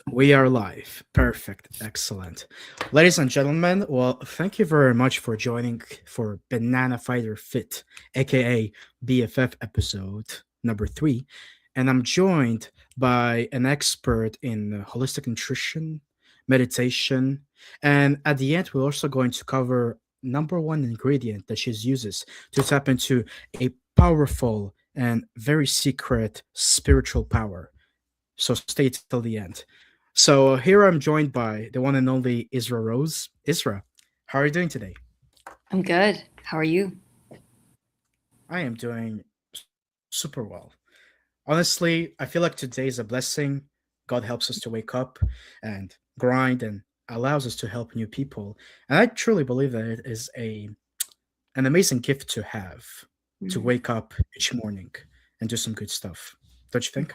We are live. Perfect. Excellent. Ladies and gentlemen, well, thank you very much for joining for Banana Fighter Fit, aka BFF episode number 3. And I'm joined by an expert in holistic nutrition, meditation, and at the end, we're also going to cover number one ingredient that she uses to tap into a powerful and very secret spiritual power. So stay till the end. So here I'm joined by the one and only Isra Rose. Isra, how are you doing today? I'm good. How are you? I am doing super well. Honestly, I feel like today is a blessing. God helps us to wake up and grind and allows us to help new people. And I truly believe that it is an amazing gift to have to Mhm. wake up each morning and do some good stuff. Don't you think?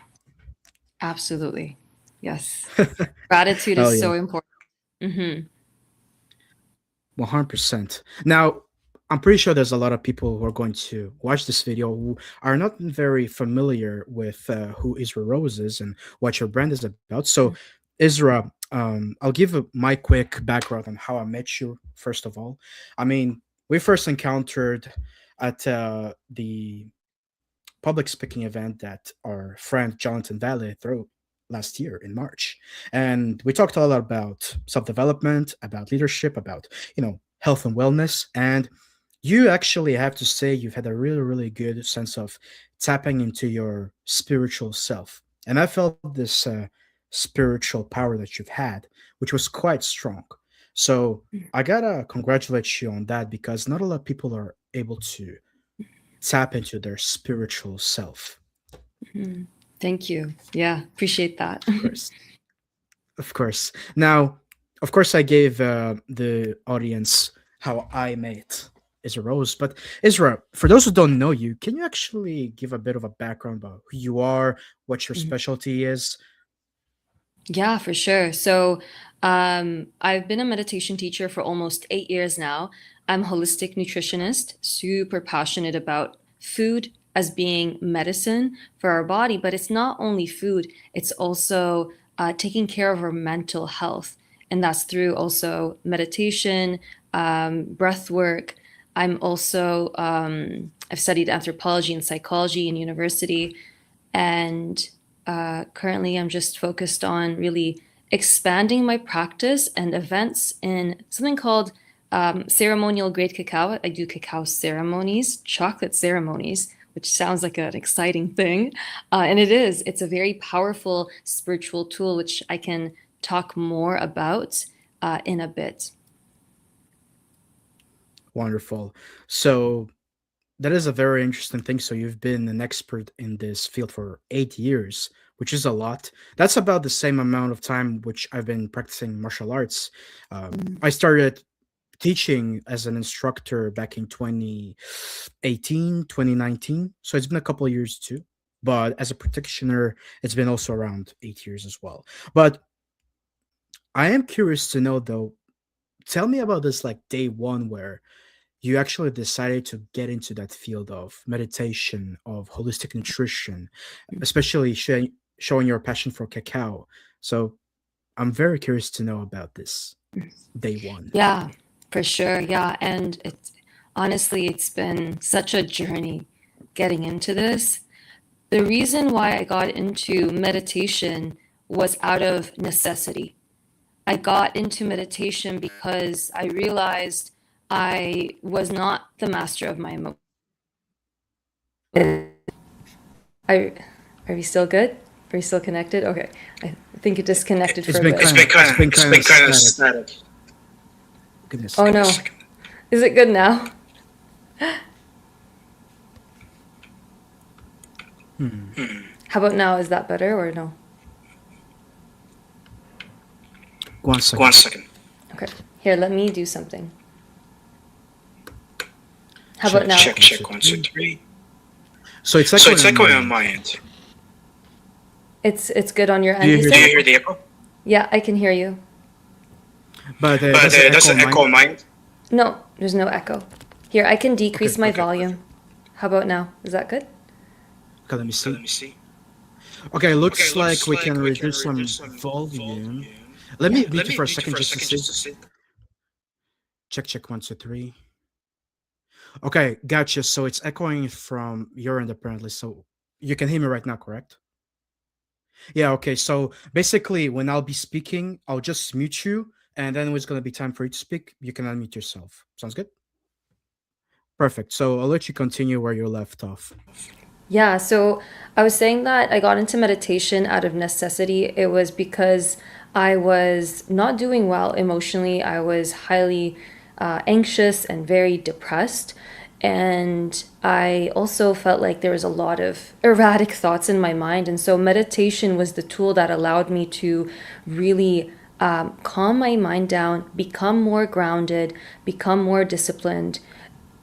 Absolutely. Yes. Gratitude Oh is yeah. so important. Hmm. 100%. Now, I'm pretty sure there's a lot of people who are going to watch this video who are not very familiar with who Isra Rose is and what your brand is about. So, Isra, I'll give my quick background on how I met you, first of all. I mean, we first encountered at the public speaking event that our friend Jonathan Valley threw last year in March. And we talked a lot about self-development, about leadership, about, health and wellness. And you actually have to say you've had a really, really good sense of tapping into your spiritual self. And I felt this spiritual power that you've had, which was quite strong. So I gotta congratulate you on that because not a lot of people are able to tap into their spiritual self. Hmm. Thank you. Yeah, appreciate that. Of course. Of course. Now, of course, I gave the audience how I met Isra Rose, but Isra, for those who don't know you, can you actually give a bit of a background about who you are, what your Mhm. specialty is? Yeah, for sure. I've been a meditation teacher for almost 8 years now. I'm a holistic nutritionist, super passionate about food as being medicine for our body, but it's not only food, it's also taking care of our mental health. And that's through also meditation, breath work. I've studied anthropology and psychology in university. And currently, I'm just focused on really expanding my practice and events in something called ceremonial grade cacao. I do cacao ceremonies, chocolate ceremonies, which sounds like an exciting thing. And it is. It's a very powerful spiritual tool, which I can talk more about in a bit. Wonderful. So that is a very interesting thing. So you've been an expert in this field for 8 years, which is a lot. That's about the same amount of time which I've been practicing martial arts. I started teaching as an instructor back in 2018, 2019. So it's been a couple of years too. But as a practitioner, it's been also around 8 years as well. But I am curious to know though, tell me about this like day one where you actually decided to get into that field of meditation, of holistic nutrition, especially showing your passion for cacao. So I'm very curious to know about this day one. Yeah, for sure. Yeah. And it's honestly, it's been such a journey getting into this. The reason why I got into meditation was out of necessity. I got into meditation because I realized I was not the master of my emotions. I, are we still good? Are we still connected? Okay. I think it disconnected for a bit. It's been It's kind of been kind of static. static. Give me a Oh second. no. Is it good now? How about now? Is that better or no? 1 second. 1 second. Okay. Here, let me do something. How Check, about now? Check, check. check, 1, 2, 3. So it's So echoing it's on my echoing on end. my end. It's good on your Do end, you you hear Do the you said? hear echo? the echo? Yeah, I can hear you. But But does it does echo it on echo mine? on mine? No, there's no echo. Here, I can Okay, decrease my perfect. volume. How about now? Is that good? Okay, let me Okay, let see. me see. Okay, looks like we can reduce some volume. Let me mute you for a second just to see. Check, check, one, two, three. Okay, gotcha. So it's echoing from your end apparently. So you can hear me right now, correct? Yeah, okay. So basically, when I'll be speaking, I'll just mute you, and then when it's going to be time for you to speak, you can unmute yourself. Sounds good? Perfect. So I'll let you continue where you left off. Yeah, so I was saying that I got into meditation out of necessity. It was because I was not doing well emotionally. I was highly anxious and very depressed. And I also felt like there was a lot of erratic thoughts in my mind. And so meditation was the tool that allowed me to really calm my mind down, become more grounded, become more disciplined.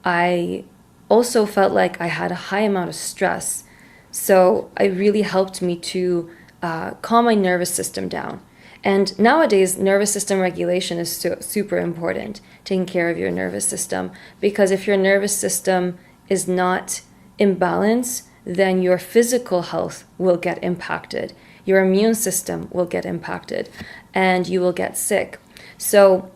I also felt like I had a high amount of stress. So it really helped me to calm my nervous system down. And nowadays, nervous system regulation is super important, taking care of your nervous system. Because if your nervous system is not in balance, then your physical health will get impacted. Your immune system will get impacted, and you will get sick. So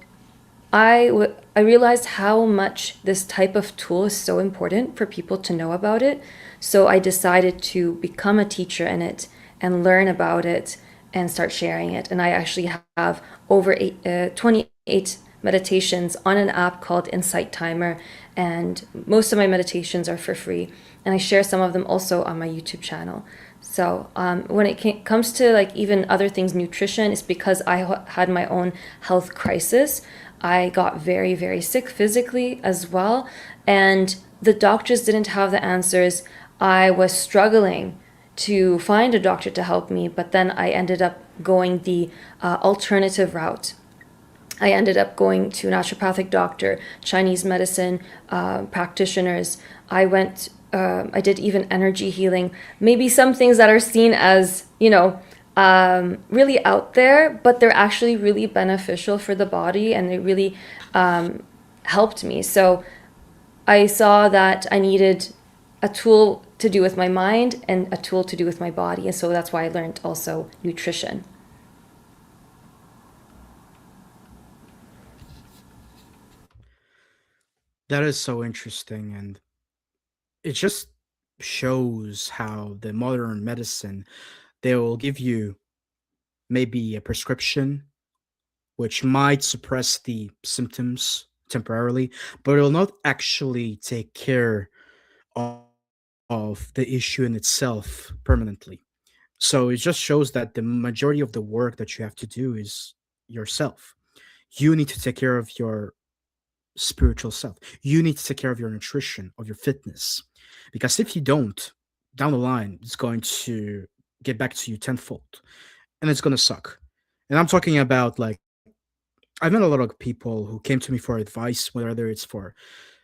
I realized how much this type of tool is so important for people to know about it. So I decided to become a teacher in it and learn about it and start sharing it. And I actually have over 28 meditations on an app called Insight Timer. And most of my meditations are for free. And I share some of them also on my YouTube channel. So when it comes to like even other things, nutrition, it's because I had my own health crisis. I got very, very sick physically as well. And the doctors didn't have the answers. I was struggling to find a doctor to help me, but then I ended up going the alternative route. I ended up going to a naturopathic doctor, Chinese medicine practitioners. I did even energy healing. Maybe some things that are seen as, really out there, but they're actually really beneficial for the body and they really helped me. So I saw that I needed a tool to do with my mind and a tool to do with my body. And so that's why I learned also nutrition. That is so interesting. And it just shows how the modern medicine, they will give you maybe a prescription which might suppress the symptoms temporarily, but it will not actually take care of, of the issue in itself permanently. So it just shows that the majority of the work that you have to do is yourself. You need to take care of your spiritual self. You need to take care of your nutrition, of your fitness. Because if you don't, down the line, it's going to get back to you tenfold and it's going to suck. And I'm talking about like, I've met a lot of people who came to me for advice, whether it's for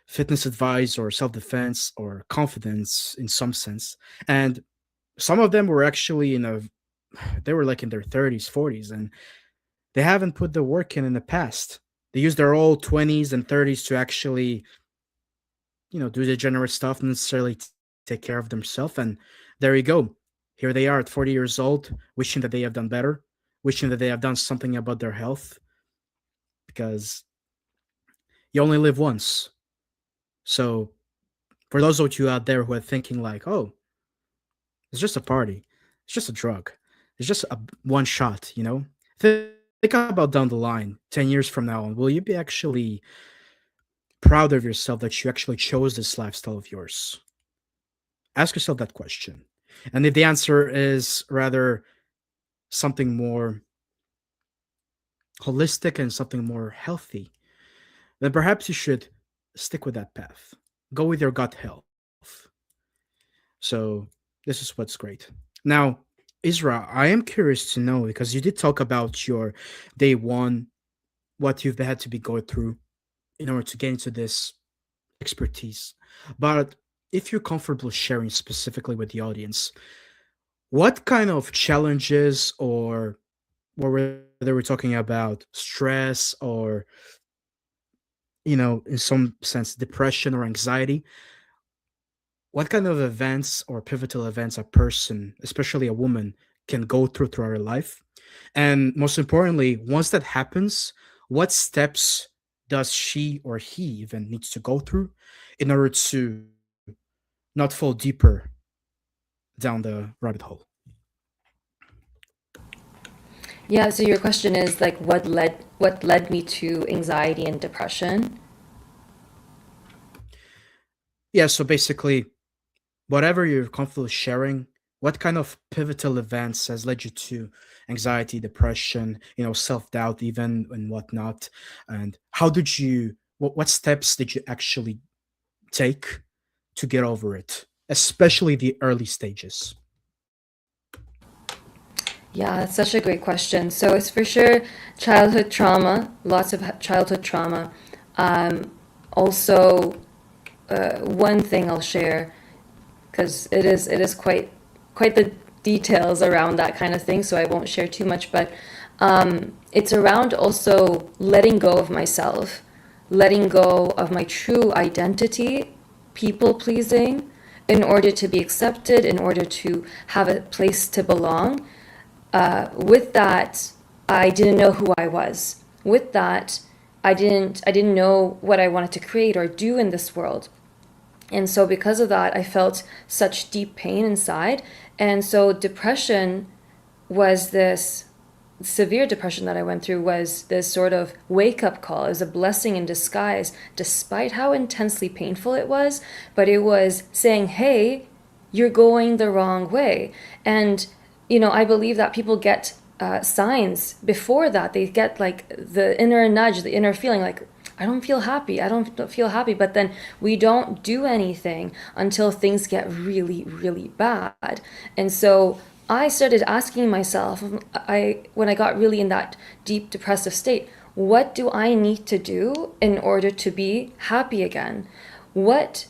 fitness advice or self defense or confidence in some sense. And some of them were actually they were like in their 30s, 40s, and they haven't put the work in the past. They use their old 20s and 30s to actually, do the generous stuff, not necessarily take care of themselves. And there you go. Here they are at 40 years old, wishing that they have done better, wishing that they have done something about their health because you only live once. So, for those of you out there who are thinking, like, oh, it's just a party, it's just a drug, it's just one shot, think about down the line, 10 years from now, and will you be actually proud of yourself that you actually chose this lifestyle of yours? Ask yourself that question. And if the answer is rather something more holistic and something more healthy, then perhaps you should stick with that path. Go with your gut health. So, this is what's great. Now, Isra, I am curious to know because you did talk about your day one, what you've had to be going through in order to get into this expertise. But if you're comfortable sharing specifically with the audience, what kind of challenges or whether we're talking about stress or, in some sense, depression or anxiety, what kind of events or pivotal events a person, especially a woman, can go through throughout her life. And most importantly, once that happens, what steps does she or he even needs to go through in order to not fall deeper down the rabbit hole? Yeah, so your question is like what led me to anxiety and depression? Yeah, so basically, whatever you're comfortable sharing, what kind of pivotal events has led you to anxiety, depression, self-doubt even and whatnot? And how did you what steps did you actually take to get over it, especially the early stages? Yeah, that's such a great question. So it's for sure childhood trauma, lots of childhood trauma. Um, Also, one thing I'll share, because it is quite the details around that kind of thing, so I won't share too much, but it's around also letting go of myself, letting go of my true identity, people pleasing in order to be accepted, in order to have a place to belong. With that, I didn't know who I was. With that, I didn't know what I wanted to create or do in this world. And so because of that, I felt such deep pain inside. And so depression was this severe depression that I went through was this sort of wake up call. It was a blessing in disguise, despite how intensely painful it was. But it was saying, hey, you're going the wrong way. And, I believe that people get signs before that. They get like the inner nudge, the inner feeling like, I don't feel happy. I don't feel happy. But then we don't do anything until things get really, really bad. And so I started asking myself, when I got really in that deep depressive state, what do I need to do in order to be happy again? What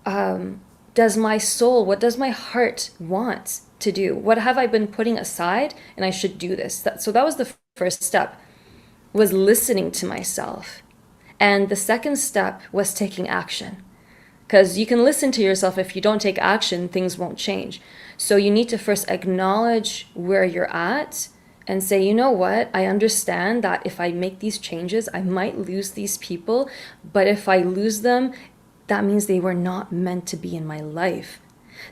does my soul, what does my heart want to do? What have I been putting aside? And I should do this. So that was the first step, was listening to myself. And the second step was taking action. Because you can listen to yourself, if you don't take action, things won't change. So you need to first acknowledge where you're at and say, you know what, I understand that if I make these changes, I might lose these people. But if I lose them, that means they were not meant to be in my life.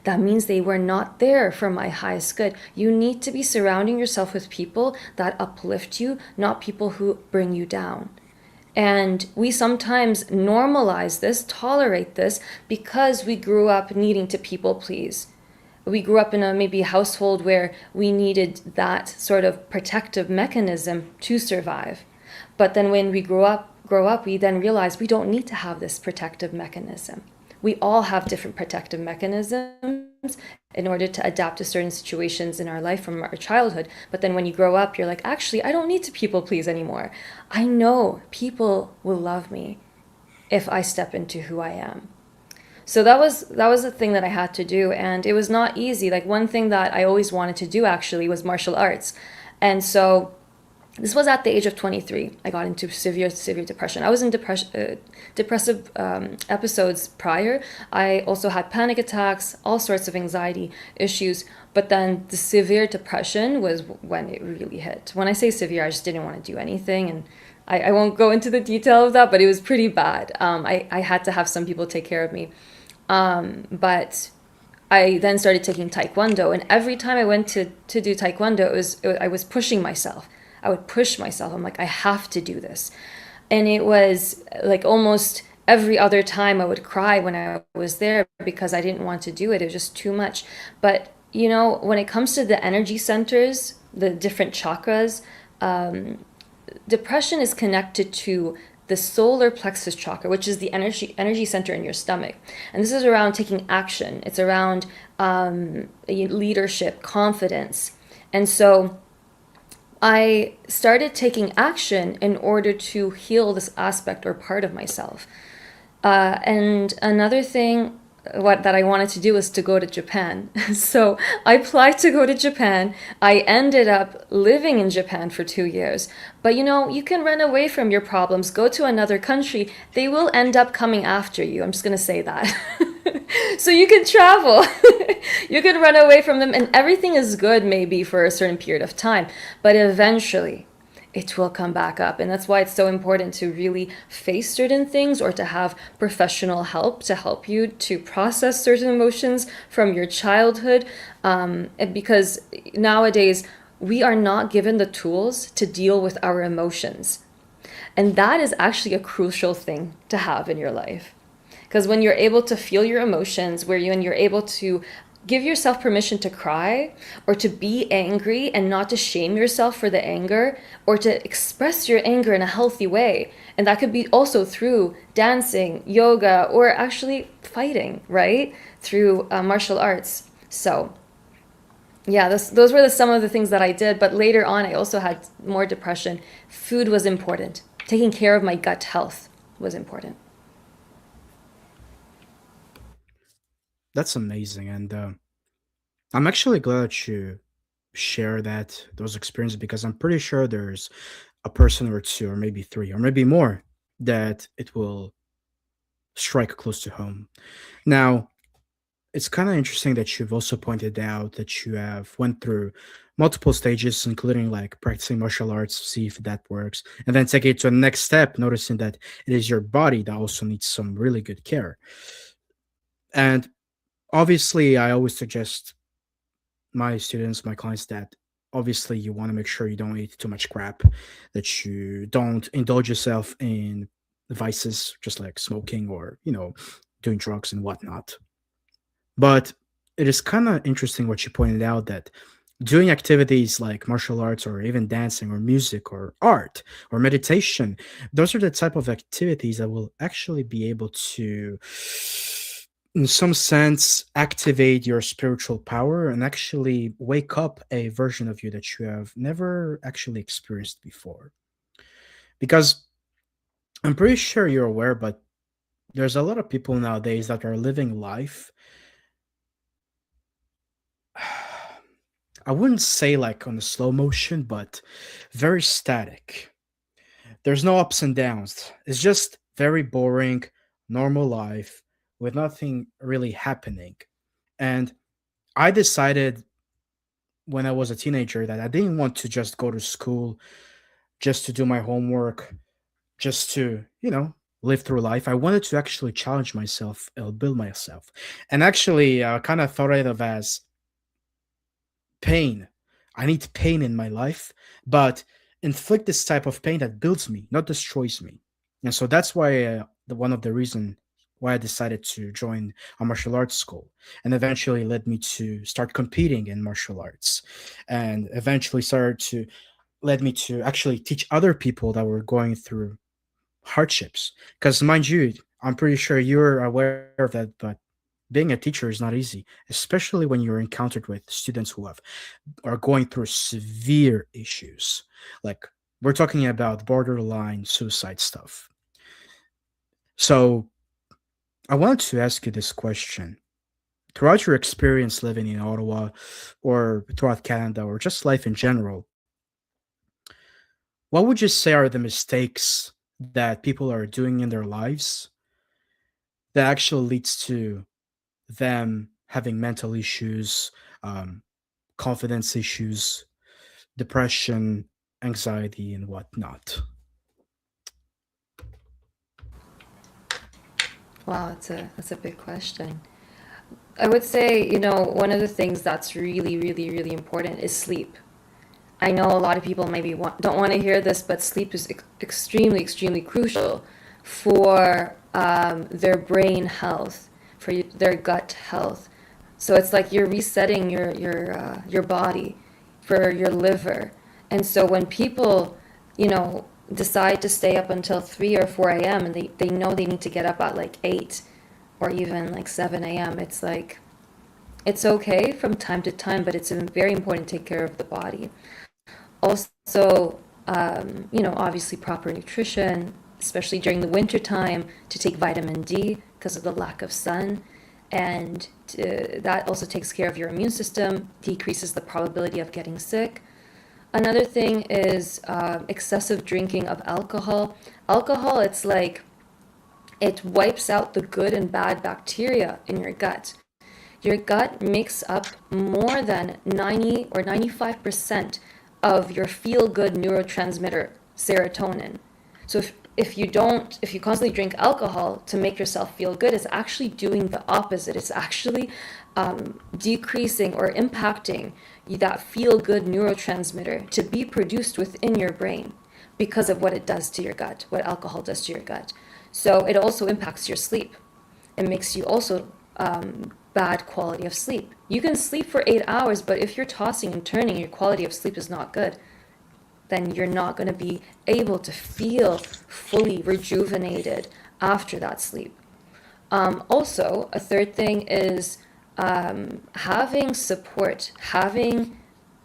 That means they were not there for my highest good. You need to be surrounding yourself with people that uplift you, not people who bring you down. And we sometimes normalize this, tolerate this, because we grew up needing to people please. We grew up in a maybe household where we needed that sort of protective mechanism to survive. But then when we grow up, we then realize we don't need to have this protective mechanism. We all have different protective mechanisms in order to adapt to certain situations in our life from our childhood. But then when you grow up, you're like, actually, I don't need to people please anymore. I know people will love me if I step into who I am. So that was the thing that I had to do, and it was not easy. Like, one thing that I always wanted to do actually was martial arts. And so this was at the age of 23. I got into severe depression. I was in depressive episodes prior. I also had panic attacks, all sorts of anxiety issues. But then the severe depression was when it really hit. When I say severe, I just didn't want to do anything. And I won't go into the detail of that, but it was pretty bad. I had to have some people take care of me. But I then started taking Taekwondo. And every time I went to do Taekwondo, I was pushing myself. I would push myself. I'm like, I have to do this. And it was like almost every other time I would cry when I was there because I didn't want to do it. It was just too much. But, when it comes to the energy centers, the different chakras, depression is connected to the solar plexus chakra, which is the energy center in your stomach. And this is around taking action. It's around leadership, confidence. And so I started taking action in order to heal this aspect or part of myself. And another thing what that I wanted to do was to go to Japan. So I applied to go to Japan. I ended up living in Japan for 2 years. But you know, you can run away from your problems, go to another country. They will end up coming after you. I'm just going to say that. So you can travel. You can run away from them, and everything is good maybe for a certain period of time. But eventually, it will come back up. And that's why it's so important to really face certain things or to have professional help to help you to process certain emotions from your childhood. Because nowadays, we are not given the tools to deal with our emotions. And that is actually a crucial thing to have in your life. Because when you're able to feel your emotions, when you're able to give yourself permission to cry or to be angry and not to shame yourself for the anger or to express your anger in a healthy way. And that could be also through dancing, yoga, or actually fighting, right? Through martial arts. So, yeah, those were some of the things that I did. But later on, I also had more depression. Food was important. Taking care of my gut health was important. That's amazing, and I'm actually glad that you share those experiences because I'm pretty sure there's a person or two, or maybe three, or maybe more that it will strike close to home. Now, it's kind of interesting that you've also pointed out that you have went through multiple stages, including like practicing martial arts to see if that works, and then taking it to a next step, noticing that it is your body that also needs some really good care. And obviously, I always suggest my students, my clients, that obviously you want to make sure you don't eat too much crap, that you don't indulge yourself in vices, just like smoking or, doing drugs and whatnot. But it is kind of interesting what you pointed out that doing activities like martial arts or even dancing or music or art or meditation, those are the type of activities that will actually be able to, in some sense, activate your spiritual power and actually wake up a version of you that you have never actually experienced before. Because I'm pretty sure you're aware, but there's a lot of people nowadays that are living life. I wouldn't say like on a slow motion, but very static. There's no ups and downs. It's just very boring, normal life with nothing really happening. And I decided when I was a teenager that I didn't want to just go to school just to do my homework, just to, live through life. I wanted to actually challenge myself, build myself. And actually, kind of thought of as pain. I need pain in my life, but inflict this type of pain that builds me, not destroys me. And so that's why one of the reason why I decided to join a martial arts school, and eventually led me to start competing in martial arts, and eventually started to led me to actually teach other people that were going through hardships. Because mind you, I'm pretty sure you're aware of that, but being a teacher is not easy, especially when you're encountered with students who are going through severe issues. Like we're talking about borderline suicide stuff. So I wanted to ask you this question. Throughout your experience living in Ottawa or throughout Canada or just life in general, what would you say are the mistakes that people are doing in their lives that actually leads to them having mental issues, um, confidence issues, depression, anxiety, and whatnot? Wow, that's a big question. I would say, one of the things that's really, really, really important is sleep. I know a lot of people maybe don't want to hear this, but sleep is extremely, extremely crucial for their brain health, for their gut health. So it's like you're resetting your body for your liver. And so when people, decide to stay up until 3 or 4 a.m. and they know they need to get up at like 8 or even like 7 a.m., it's like, it's okay from time to time, but it's very important to take care of the body. Also, obviously proper nutrition, especially during the winter time, to take vitamin D because of the lack of sun. and that also takes care of your immune system, decreases the probability of getting sick. Another thing is excessive drinking of alcohol. Alcohol, it's like it wipes out the good and bad bacteria in your gut. Your gut makes up more than 90 or 95% of your feel good neurotransmitter, serotonin. So if you constantly drink alcohol to make yourself feel good, it's actually doing the opposite. It's actually decreasing or impacting that feel good neurotransmitter to be produced within your brain because of what it does to your gut, what alcohol does to your gut. So it also impacts your sleep. It makes you also bad quality of sleep. You can sleep for 8 hours, but if you're tossing and turning, your quality of sleep is not good, then you're not going to be able to feel fully rejuvenated after that sleep. Also, a third thing is having support, having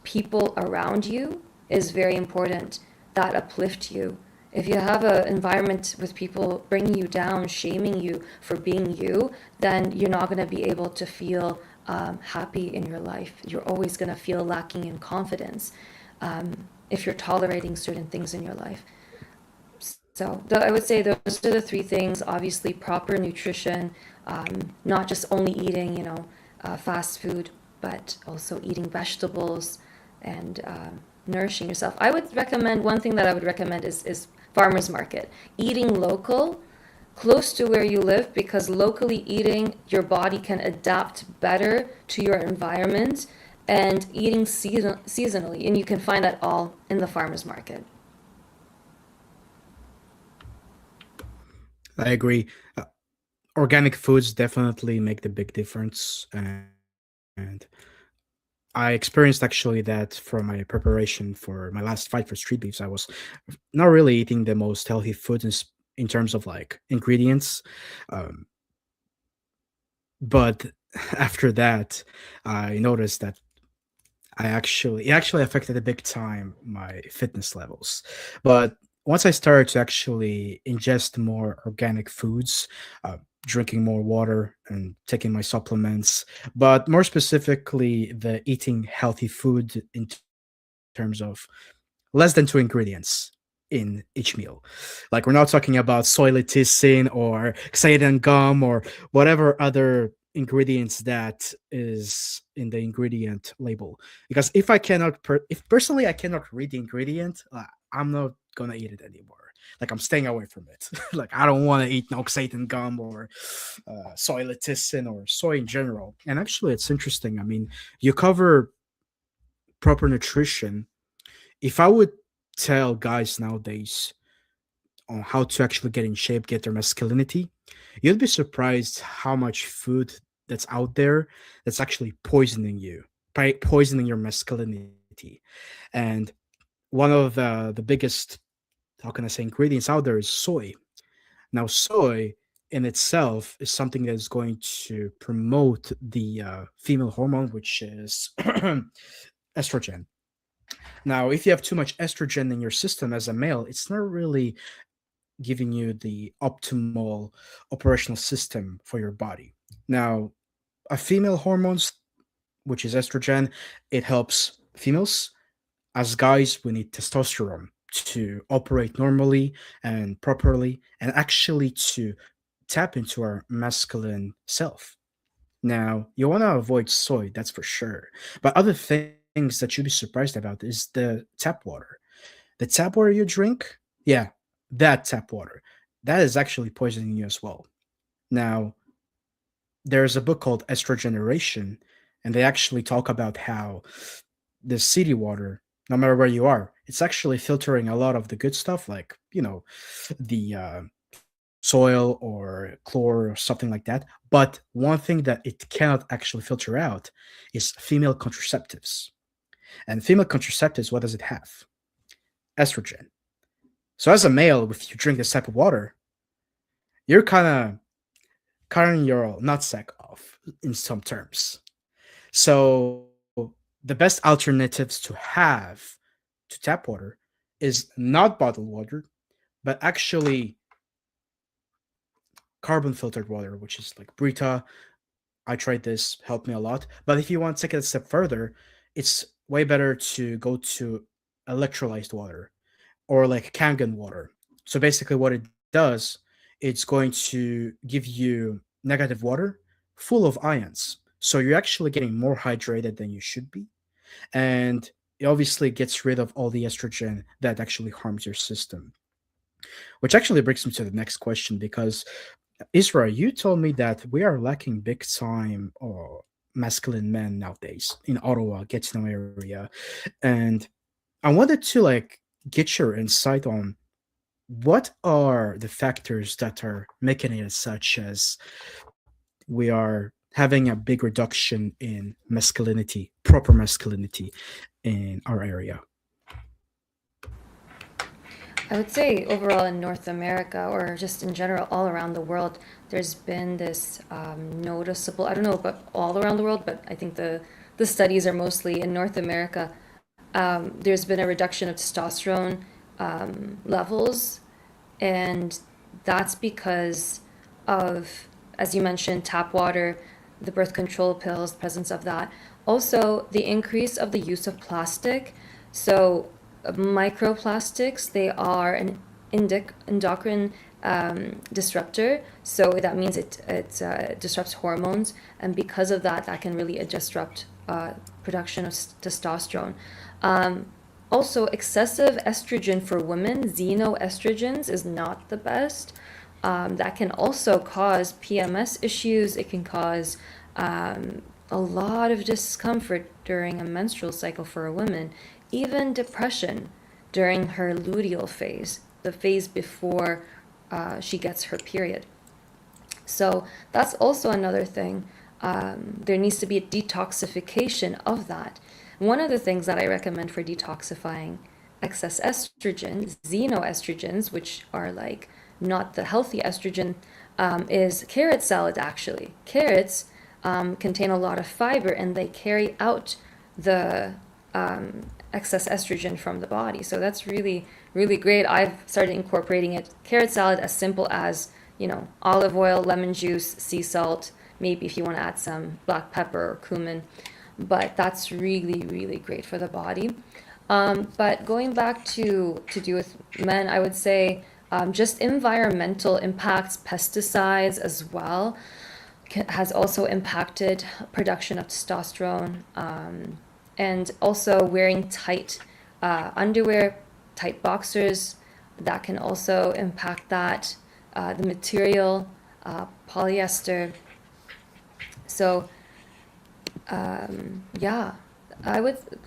people around you is very important that uplift you. If you have an environment with people bringing you down, shaming you for being you, then you're not going to be able to feel happy in your life. You're always going to feel lacking in confidence if you're tolerating certain things in your life. So I would say those are the three things. Obviously, proper nutrition, not just only eating, fast food, but also eating vegetables and nourishing yourself. I would recommend, one thing that I would recommend is farmers market. Eating local, close to where you live, because locally eating, your body can adapt better to your environment, and eating seasonally, and you can find that all in the farmers market. I agree. Organic foods definitely make the big difference, and I experienced actually that for my preparation for my last fight for street beefs. I was not really eating the most healthy foods in terms of like ingredients, um, but after that, I noticed that it actually affected a big time my fitness levels. But once I started to actually ingest more organic foods, uh, drinking more water and taking my supplements, but more specifically, the eating healthy food in terms of less than two ingredients in each meal. Like we're not talking about soy lecithin or xanthan gum or whatever other ingredients that is in the ingredient label. Because if personally I cannot read the ingredient, I'm not gonna eat it anymore. Like I'm staying away from it. Like I don't want to eat no xanthan gum or soy lecithin or soy in general. And actually, it's interesting. I mean, you cover proper nutrition. If I would tell guys nowadays on how to actually get in shape, get their masculinity, you'd be surprised how much food that's out there that's actually poisoning you, by poisoning your masculinity. And one of the biggest, how can I say, ingredients out there is soy. Now, soy in itself is something that is going to promote the female hormone, which is estrogen. Now, if you have too much estrogen in your system as a male, it's not really giving you the optimal operational system for your body. Now, a female hormones, which is estrogen, it helps females. As guys, we need testosterone to operate normally and properly and actually to tap into our masculine self. Now, you want to avoid soy, that's for sure. But other things that you'd be surprised about is the tap water. The tap water you drink, yeah, that tap water, that is actually poisoning you as well. Now, there's a book called Estrogeneration, and they actually talk about how the city water, no matter where you are, it's actually filtering a lot of the good stuff, like, the soil or chlor or something like that. But one thing that it cannot actually filter out is female contraceptives. And female contraceptives, what does it have? Estrogen. So as a male, if you drink this type of water, you're kind of cutting your nutsack off in some terms. So the best alternatives to have to tap water is not bottled water, but actually carbon filtered water, which is like Brita, I tried this, helped me a lot. But if you want to take it a step further, it's way better to go to electrolyzed water or like Kangen water. So basically, what it does, it's going to give you negative water full of ions. So you're actually getting more hydrated than you should be. And it obviously gets rid of all the estrogen that actually harms your system. Which actually brings me to the next question because Isra, you told me that we are lacking big time masculine men nowadays in Ottawa, Gatineau area. And I wanted to like get your insight on what are the factors that are making it such as we are having a big reduction in masculinity, proper masculinity in our area. I would say overall in North America or just in general all around the world, there's been this noticeable, I don't know about all around the world, but I think the studies are mostly in North America. There's been a reduction of testosterone levels, and that's because of, as you mentioned, tap water, the birth control pills, the presence of that. Also, the increase of the use of plastic. So, microplastics, they are an endocrine disruptor. So that means it disrupts hormones, and because of that, that can really disrupt production of testosterone. Um, Also, excessive estrogen for women, xenoestrogens, is not the best. That can also cause PMS issues. It can cause a lot of discomfort during a menstrual cycle for a woman, even depression during her luteal phase, the phase before she gets her period. So that's also another thing. There needs to be a detoxification of that. One of the things that I recommend for detoxifying excess estrogen, xenoestrogens, which are like not the healthy estrogen, is carrot salad actually. Carrots contain a lot of fiber and they carry out the excess estrogen from the body. So that's really, really great. I've started incorporating it. Carrot salad as simple as, olive oil, lemon juice, sea salt, maybe if you want to add some black pepper or cumin. But that's really, really great for the body. But going back to do with men, I would say just environmental impacts, pesticides as well, has also impacted production of testosterone. And also wearing tight underwear, tight boxers, that can also impact that. The material, polyester. So yeah,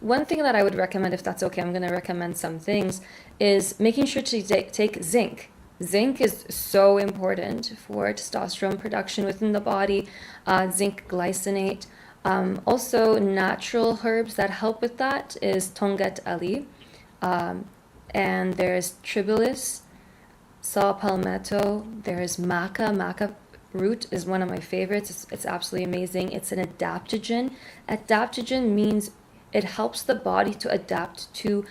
one thing that I would recommend, if that's okay, I'm going to recommend some things, is making sure to take zinc. Zinc is so important for testosterone production within the body, zinc glycinate. Also, natural herbs that help with that is tongat ali, and there's tribulus, saw palmetto, there's maca. Maca root is one of my favorites. It's absolutely amazing. It's an adaptogen. Adaptogen means it helps the body to adapt to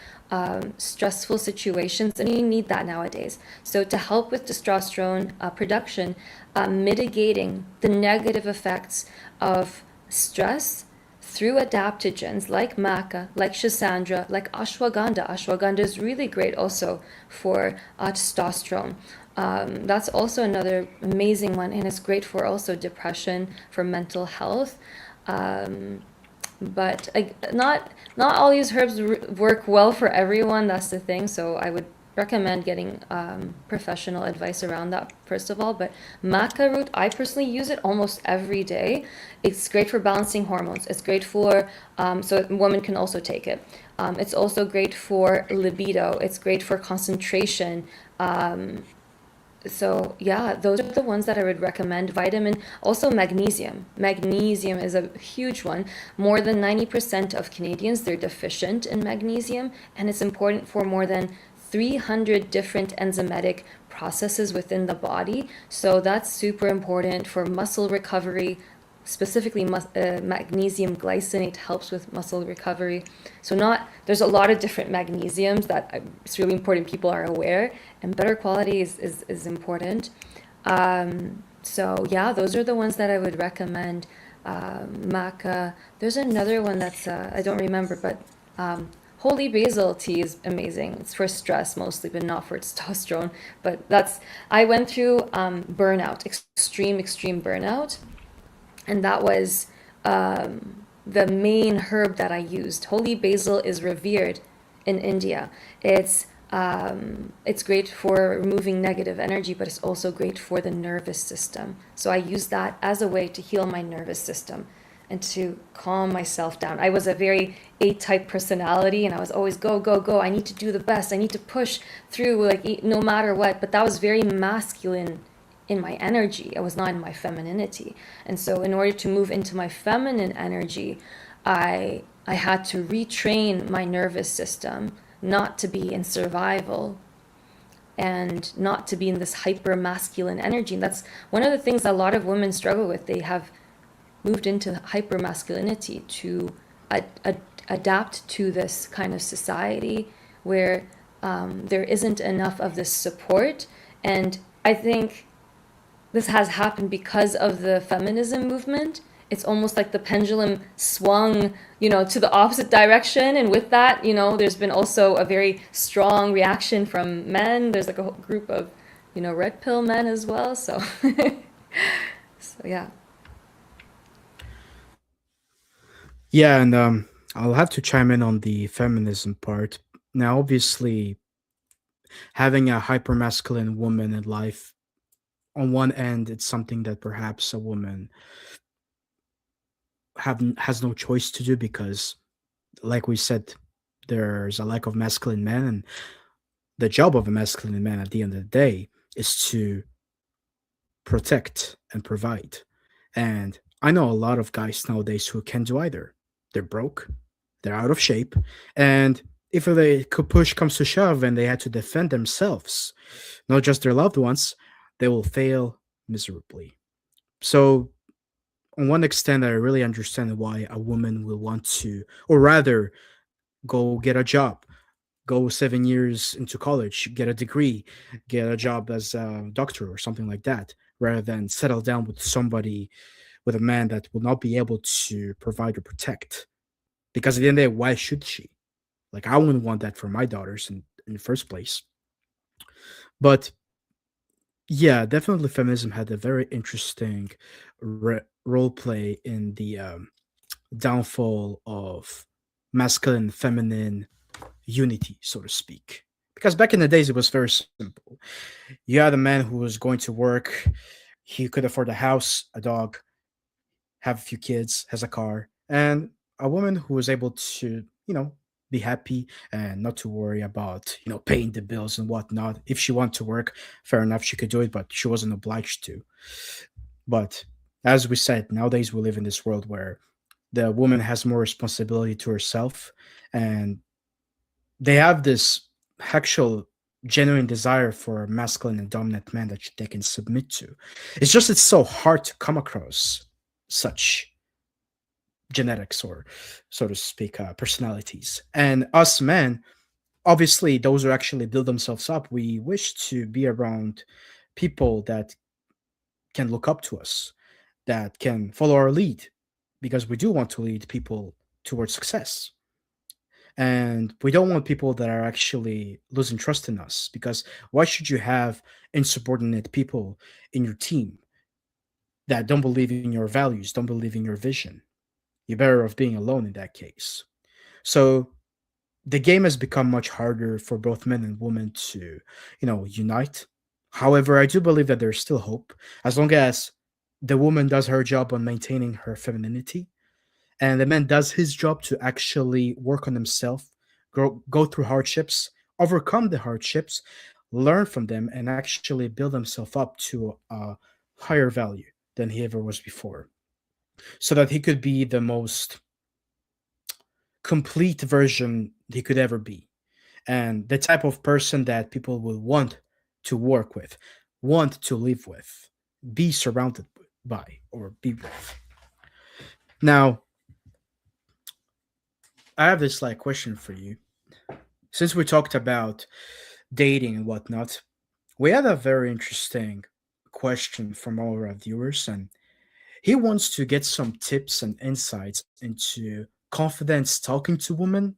stressful situations, and you need that nowadays. So to help with testosterone production, mitigating the negative effects of stress through adaptogens like maca, like schisandra, like ashwagandha. Ashwagandha is really great also for testosterone. That's also another amazing one, and it's great for also depression, for mental health. But not all these herbs work well for everyone. That's the thing. So I would recommend getting professional advice around that first of all. But maca root, I personally use it almost every day. It's great for balancing hormones. It's great for so women can also take it. It's also great for libido. It's great for concentration. So yeah, those are the ones that I would recommend. Vitamin, also magnesium. Magnesium is a huge one. More than 90% of Canadians, they're deficient in magnesium, and it's important for more than 300 different enzymatic processes within the body. So that's super important for muscle recovery. Specifically, magnesium glycinate helps with muscle recovery. So there's a lot of different magnesiums that it's really important people are aware, and better quality is important. So yeah, those are the ones that I would recommend. maca. There's another one that's I don't remember, but holy basil tea is amazing. It's for stress mostly, but not for testosterone. But that's I went through burnout, extreme burnout, and that was the main herb that I used. Holy basil is revered in India. It's great for removing negative energy, but it's also great for the nervous system. So I use that as a way to heal my nervous system and to calm myself down. I was a very A-type personality, and I was always go, go, go. I need to do the best. I need to push through, like no matter what. But that was very masculine in my energy. I was not in my femininity. And so in order to move into my feminine energy, I had to retrain my nervous system not to be in survival and not to be in this hyper masculine energy. And that's one of the things a lot of women struggle with. They have moved into hyper masculinity to adapt to this kind of society where there isn't enough of this support. And I think this has happened because of the feminism movement. It's almost like the pendulum swung, to the opposite direction. And with that, there's been also a very strong reaction from men. There's like a whole group of, red pill men as well. So, so yeah. Yeah, and I'll have to chime in on the feminism part. Now, obviously, having a hypermasculine woman in life, on one end, it's something that perhaps a woman has no choice to do because, like we said, there's a lack of masculine men, and the job of a masculine man at the end of the day is to protect and provide. And I know a lot of guys nowadays who can do either. They're broke, they're out of shape, and if push comes to shove and they had to defend themselves, not just their loved ones, they will fail miserably. So, on one extent, I really understand why a woman will want to, or rather, go get a job, go 7 years into college, get a degree, get a job as a doctor or something like that, rather than settle down with somebody, with a man that will not be able to provide or protect. Because at the end of the day, why should she? Like, I wouldn't want that for my daughters in the first place. But yeah, definitely feminism had a very interesting role play in the downfall of masculine feminine unity, so to speak. Because back in the days, it was very simple. You had a man who was going to work, he could afford a house, a dog, have a few kids, has a car, and a woman who was able to, be happy and not to worry about, paying the bills and whatnot. If she wanted to work, fair enough, she could do it, but she wasn't obliged to. But as we said, nowadays we live in this world where the woman has more responsibility to herself, and they have this actual genuine desire for a masculine and dominant man that they can submit to. It's so hard to come across such genetics, or so to speak, personalities. And us men, obviously those who actually build themselves up, we wish to be around people that can look up to us, that can follow our lead, because we do want to lead people towards success. And we don't want people that are actually losing trust in us, because why should you have insubordinate people in your team that don't believe in your values, don't believe in your vision? You're better off being alone in that case. So the game has become much harder for both men and women to, unite. However, I do believe that there's still hope, as long as the woman does her job on maintaining her femininity, and the man does his job to actually work on himself, go through hardships, overcome the hardships, learn from them, and actually build himself up to a higher value than he ever was before, so that he could be the most complete version he could ever be, and the type of person that people will want to work with, want to live with, be surrounded by, or be with. Now, I have this question for you. Since we talked about dating and whatnot, we had a very interesting question from all of our viewers, and He wants to get some tips and insights into confidence talking to women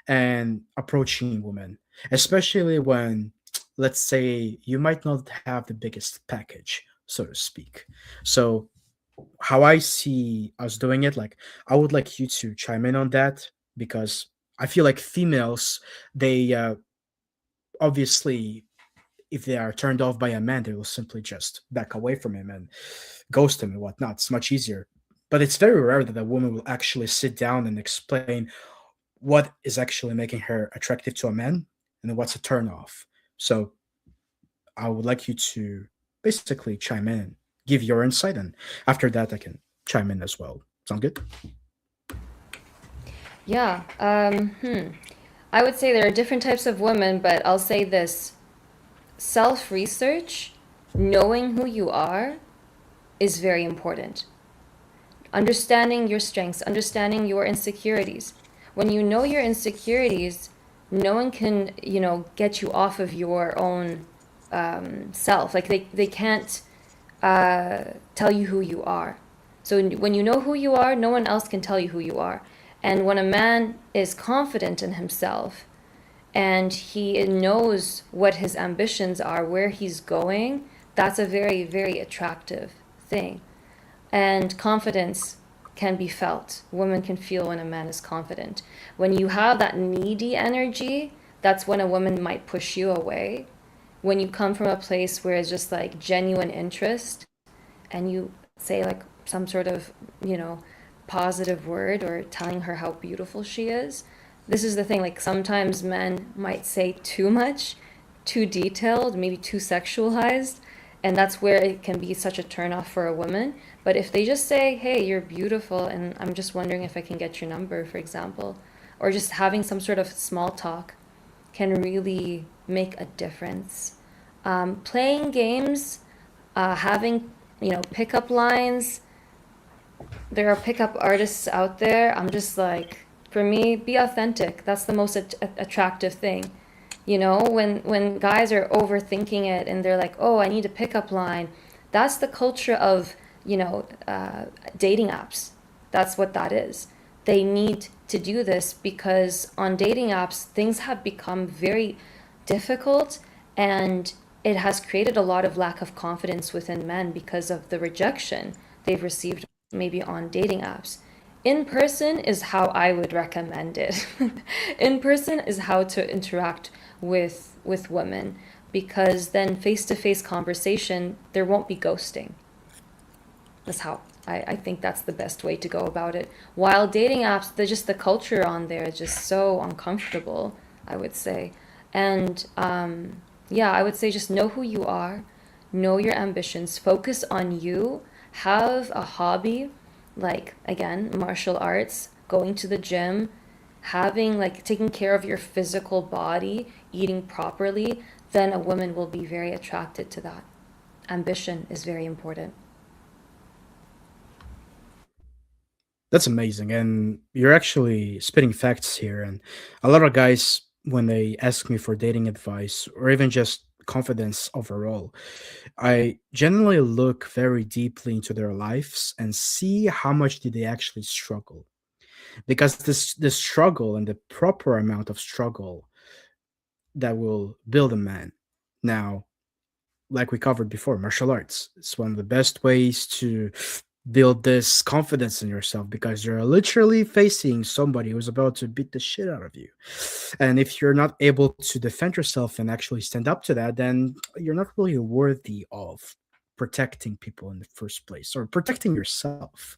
and approaching women, especially when, let's say, you might not have the biggest package, so to speak. So, how I see us doing it, like, I would like you to chime in on that because I feel like females, they obviously, if they are turned off by a man, they will simply just back away from him and ghost him and whatnot. It's much easier. But it's very rare that a woman will actually sit down and explain what is actually making her attractive to a man and what's a turn off. So I would like you to basically chime in and give your insight, and after that, I can chime in as well. Sound good? Yeah. I would say there are different types of women, but I'll say this: self research, knowing who you are, is very important. Understanding your strengths, understanding your insecurities. When you know your insecurities, no one can, get you off of your own self. Like they can't tell you who you are. So when you know who you are, no one else can tell you who you are. And when a man is confident in himself and he knows what his ambitions are, where he's going, that's a very, very attractive thing. And confidence can be felt. Women can feel when a man is confident. When you have that needy energy, that's when a woman might push you away. When you come from a place where it's just like genuine interest and you say like some sort of, positive word or telling her how beautiful she is. This is the thing, like sometimes men might say too much, too detailed, maybe too sexualized, and that's where it can be such a turnoff for a woman. But if they just say, "Hey, you're beautiful, and I'm just wondering if I can get your number," for example, or just having some sort of small talk can really make a difference. Playing games, having, pickup lines. There are pickup artists out there. I'm just like, for me, be authentic. That's the most attractive thing. When guys are overthinking it and they're like, oh, I need a pickup line, that's the culture of, dating apps. That's what that is. They need to do this because on dating apps, things have become very difficult, and it has created a lot of lack of confidence within men because of the rejection they've received maybe on dating apps. In person is how I would recommend it. In person is how to interact with women, because then face to face conversation, there won't be ghosting. That's how I think that's the best way to go about it. While dating apps, they're just the culture on there is just so uncomfortable, I would say. And yeah, I would say just know who you are, know your ambitions, focus on you, have a hobby, like again, martial arts, going to the gym, having like taking care of your physical body, eating properly, then a woman will be very attracted to that. Ambition is very important. That's amazing. And you're actually spitting facts here. And a lot of guys, when they ask me for dating advice or even just confidence overall, I generally look very deeply into their lives and see how much did they actually struggle. Because this struggle and the proper amount of struggle that will build a man. Now, like we covered before, martial arts. It's one of the best ways to build this confidence in yourself because you're literally facing somebody who's about to beat the shit out of you. And if you're not able to defend yourself and actually stand up to that, then you're not really worthy of protecting people in the first place or protecting yourself,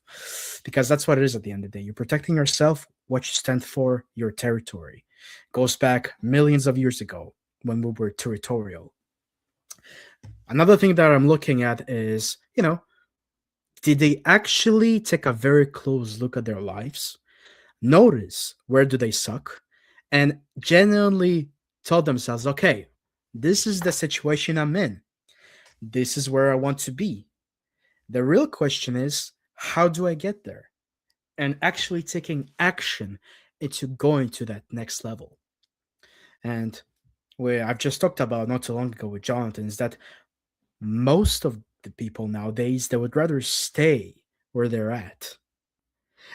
because that's what it is at the end of the day. You're protecting yourself, what you stand for, your territory. Goes back millions of years ago when we were territorial. Another thing that I'm looking at is, did they actually take a very close look at their lives, notice where do they suck, and genuinely tell themselves, okay, this is the situation I'm in. This is where I want to be. The real question is, how do I get there? And actually taking action into going to that next level. And where I've just talked about not too long ago with Jonathan is that most of the people nowadays, they would rather stay where they're at.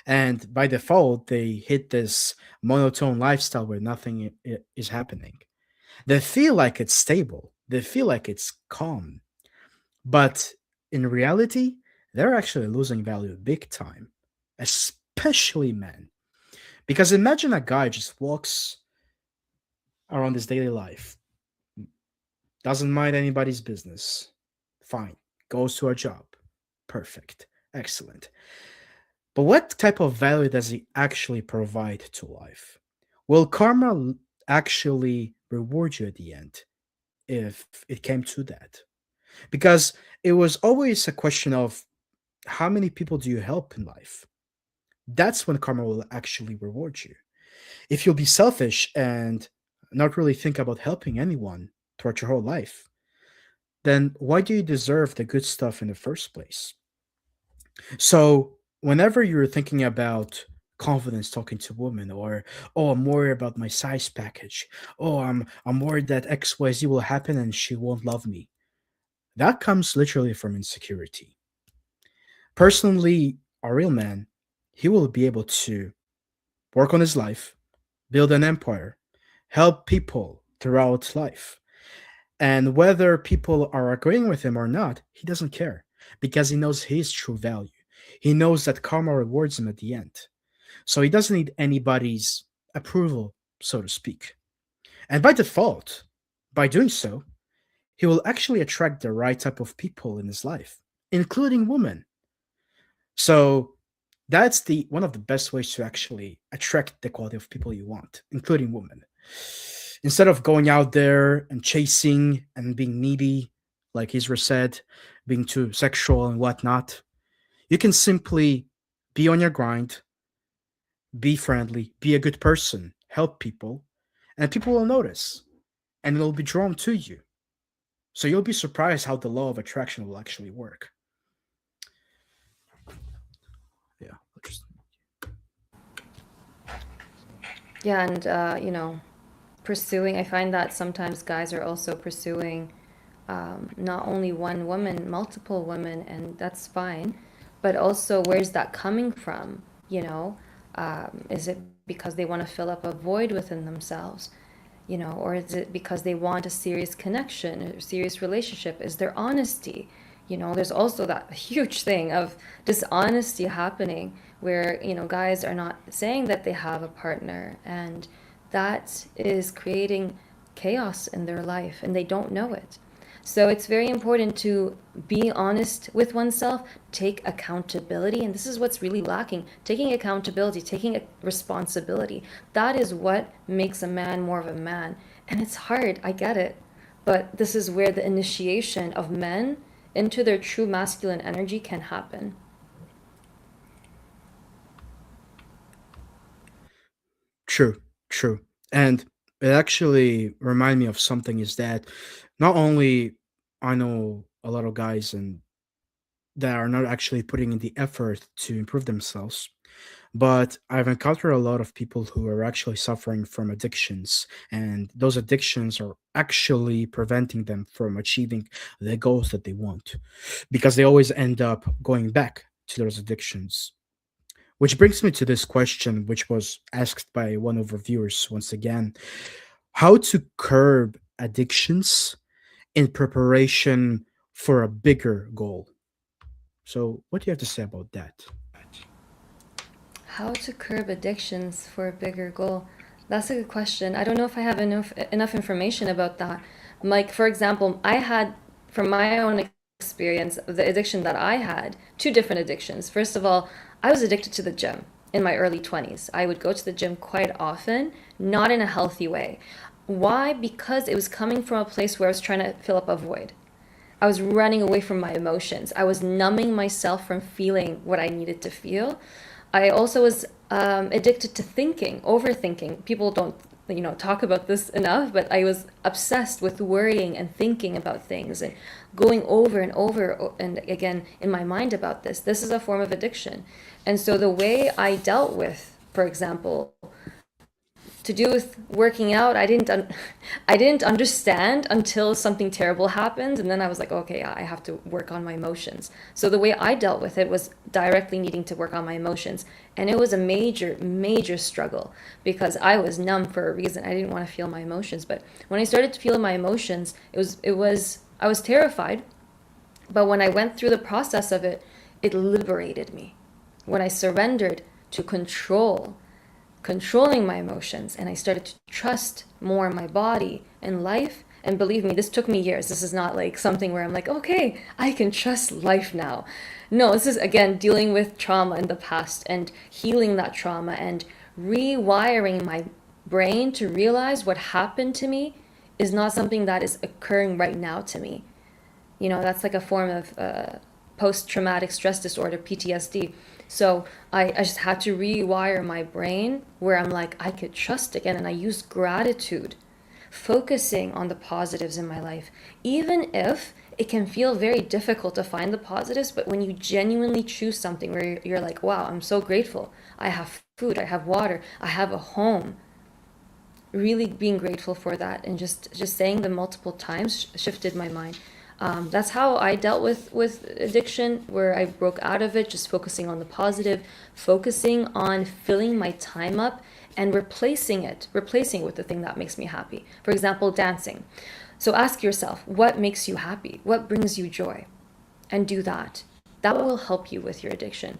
And by default, they hit this monotone lifestyle where nothing is happening. They feel like it's stable, they feel like it's calm. But in reality, they're actually losing value big time, especially men. Because imagine a guy just walks around his daily life, doesn't mind anybody's business. Fine. Goes to a job. Perfect. Excellent. But what type of value does he actually provide to life? Will karma actually reward you at the end if it came to that? Because it was always a question of how many people do you help in life? That's when karma will actually reward you. If you'll be selfish and not really think about helping anyone throughout your whole life, then why do you deserve the good stuff in the first place? So, whenever you're thinking about confidence talking to women, or oh, I'm worried about my size package, oh, I'm worried that XYZ will happen and she won't love me, that comes literally from insecurity. Personally, a real man, he will be able to work on his life, build an empire, help people throughout life. And whether people are agreeing with him or not, he doesn't care because he knows his true value. He knows that karma rewards him at the end. So he doesn't need anybody's approval, so to speak. And by default, by doing so, he will actually attract the right type of people in his life, including women. So that's the one of the best ways to actually attract the quality of people you want, including women. Instead of going out there and chasing and being needy, like Isra said, being too sexual and whatnot, you can simply be on your grind, be friendly, be a good person, help people, and people will notice and they'll be drawn to you. So you'll be surprised how the law of attraction will actually work. Yeah. Yeah, and pursuing, I find that sometimes guys are also pursuing not only one woman, multiple women, and that's fine, but also where's that coming from? Is it because they want to fill up a void within themselves? Or is it because they want a serious connection, a serious relationship? Is there honesty? There's also that huge thing of dishonesty happening where, guys are not saying that they have a partner, and that is creating chaos in their life and they don't know it. So it's very important to be honest with oneself, take accountability, and this is what's really lacking. Taking accountability, taking responsibility. That is what makes a man more of a man. And it's hard, I get it. But this is where the initiation of men into their true masculine energy can happen. True, true. And it actually reminded me of something is that not only I know a lot of guys and that are not actually putting in the effort to improve themselves, but I've encountered a lot of people who are actually suffering from addictions, and those addictions are actually preventing them from achieving the goals that they want because they always end up going back to those addictions. Which brings me to this question, which was asked by one of our viewers once again: how to curb addictions in preparation for a bigger goal. So, what do you have to say about that? How to curb addictions for a bigger goal? That's a good question. I don't know if I have enough information about that. Like, for example, I had, from my own experience, the addiction that I had, two different addictions. First of all, I was addicted to the gym in my early 20s. I would go to the gym quite often, not in a healthy way. Why? Because it was coming from a place where I was trying to fill up a void. I was running away from my emotions. I was numbing myself from feeling what I needed to feel. I also was addicted to thinking, overthinking. People don't, talk about this enough, but I was obsessed with worrying and thinking about things and going over and over and again in my mind about this. This is a form of addiction. And so the way I dealt with, for example, to do with working out, I didn't understand until something terrible happened, and then I was like, okay, I have to work on my emotions. So the way I dealt with it was directly needing to work on my emotions, and it was a major, major struggle because I was numb for a reason. I didn't want to feel my emotions, but when I started to feel my emotions, I was terrified, but when I went through the process of it, it liberated me. When I surrendered to controlling my emotions, and I started to trust more my body and life. And believe me, this took me years. This is not like something where I'm like, okay, I can trust life now. No, this is again dealing with trauma in the past and healing that trauma and rewiring my brain to realize what happened to me is not something that is occurring right now to me. That's like a form of post-traumatic stress disorder, PTSD. So I just had to rewire my brain where I'm like, I could trust again. And I use gratitude, focusing on the positives in my life, even if it can feel very difficult to find the positives. But when you genuinely choose something where you're like, wow, I'm so grateful. I have food, I have water, I have a home. Really being grateful for that and just saying them multiple times shifted my mind. That's how I dealt with addiction, where I broke out of it, just focusing on the positive, focusing on filling my time up and replacing it with the thing that makes me happy. For example, dancing. So ask yourself, what makes you happy? What brings you joy? And do that. That will help you with your addiction.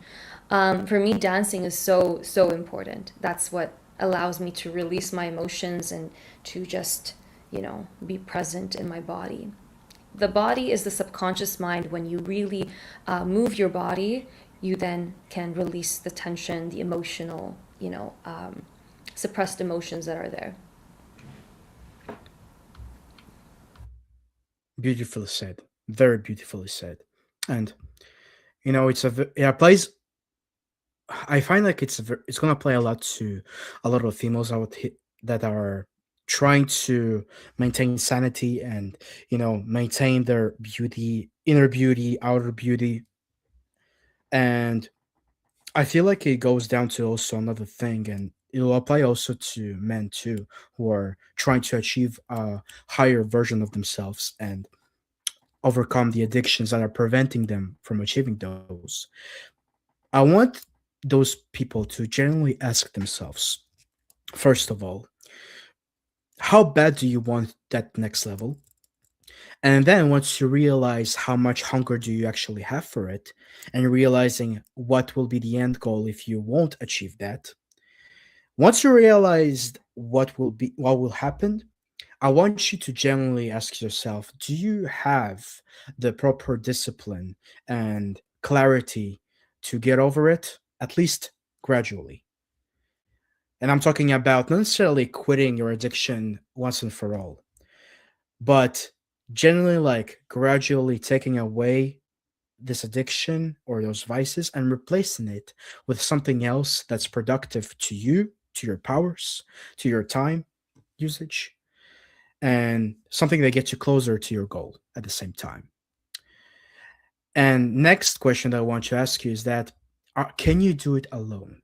For me, dancing is so, so important. That's what allows me to release my emotions and to just, be present in my body. The body is the subconscious mind. When you really move your body, you then can release the tension, the emotional, suppressed emotions that are there. Beautifully said. Very beautifully said. And it plays. I find like it's gonna play a lot to a lot of females that are trying to maintain sanity and maintain their beauty, inner beauty, outer beauty, and I feel like it goes down to also another thing, and it will apply also to men too, who are trying to achieve a higher version of themselves and overcome the addictions that are preventing them from achieving those. I want those people to genuinely ask themselves, first of all, how bad do you want that next level? And then once you realize how much hunger do you actually have for it, and realizing what will be the end goal if you won't achieve that, once you realize what will happen, I want you to genuinely ask yourself, do you have the proper discipline and clarity to get over it, at least gradually? And I'm talking about not necessarily quitting your addiction once and for all, but generally like gradually taking away this addiction or those vices and replacing it with something else that's productive to you, to your powers, to your time usage, and something that gets you closer to your goal at the same time. And next question that I want to ask you is that can you do it alone?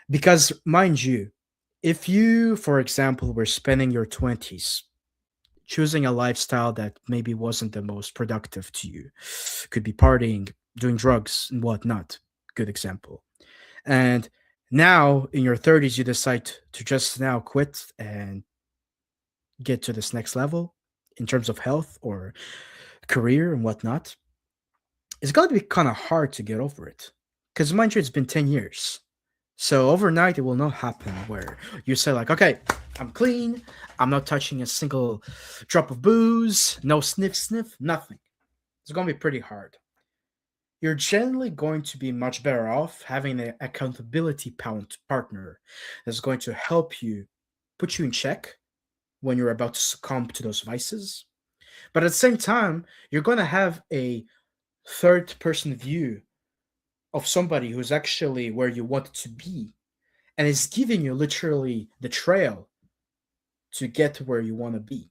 Because mind you, if you, for example, were spending your 20s choosing a lifestyle that maybe wasn't the most productive to you, could be partying, doing drugs, and whatnot, good example. And now in your 30s, you decide to just now quit and get to this next level in terms of health or career and whatnot, it's going to be kind of hard to get over it. Because mind you, it's been 10 years. So overnight, it will not happen where you say, like, okay, I'm clean. I'm not touching a single drop of booze, no sniff, nothing. It's going to be pretty hard. You're generally going to be much better off having an accountability partner that's going to help you put you in check when you're about to succumb to those vices. But at the same time, you're going to have a third person view of somebody who's actually where you want to be and is giving you literally the trail to get to where you want to be.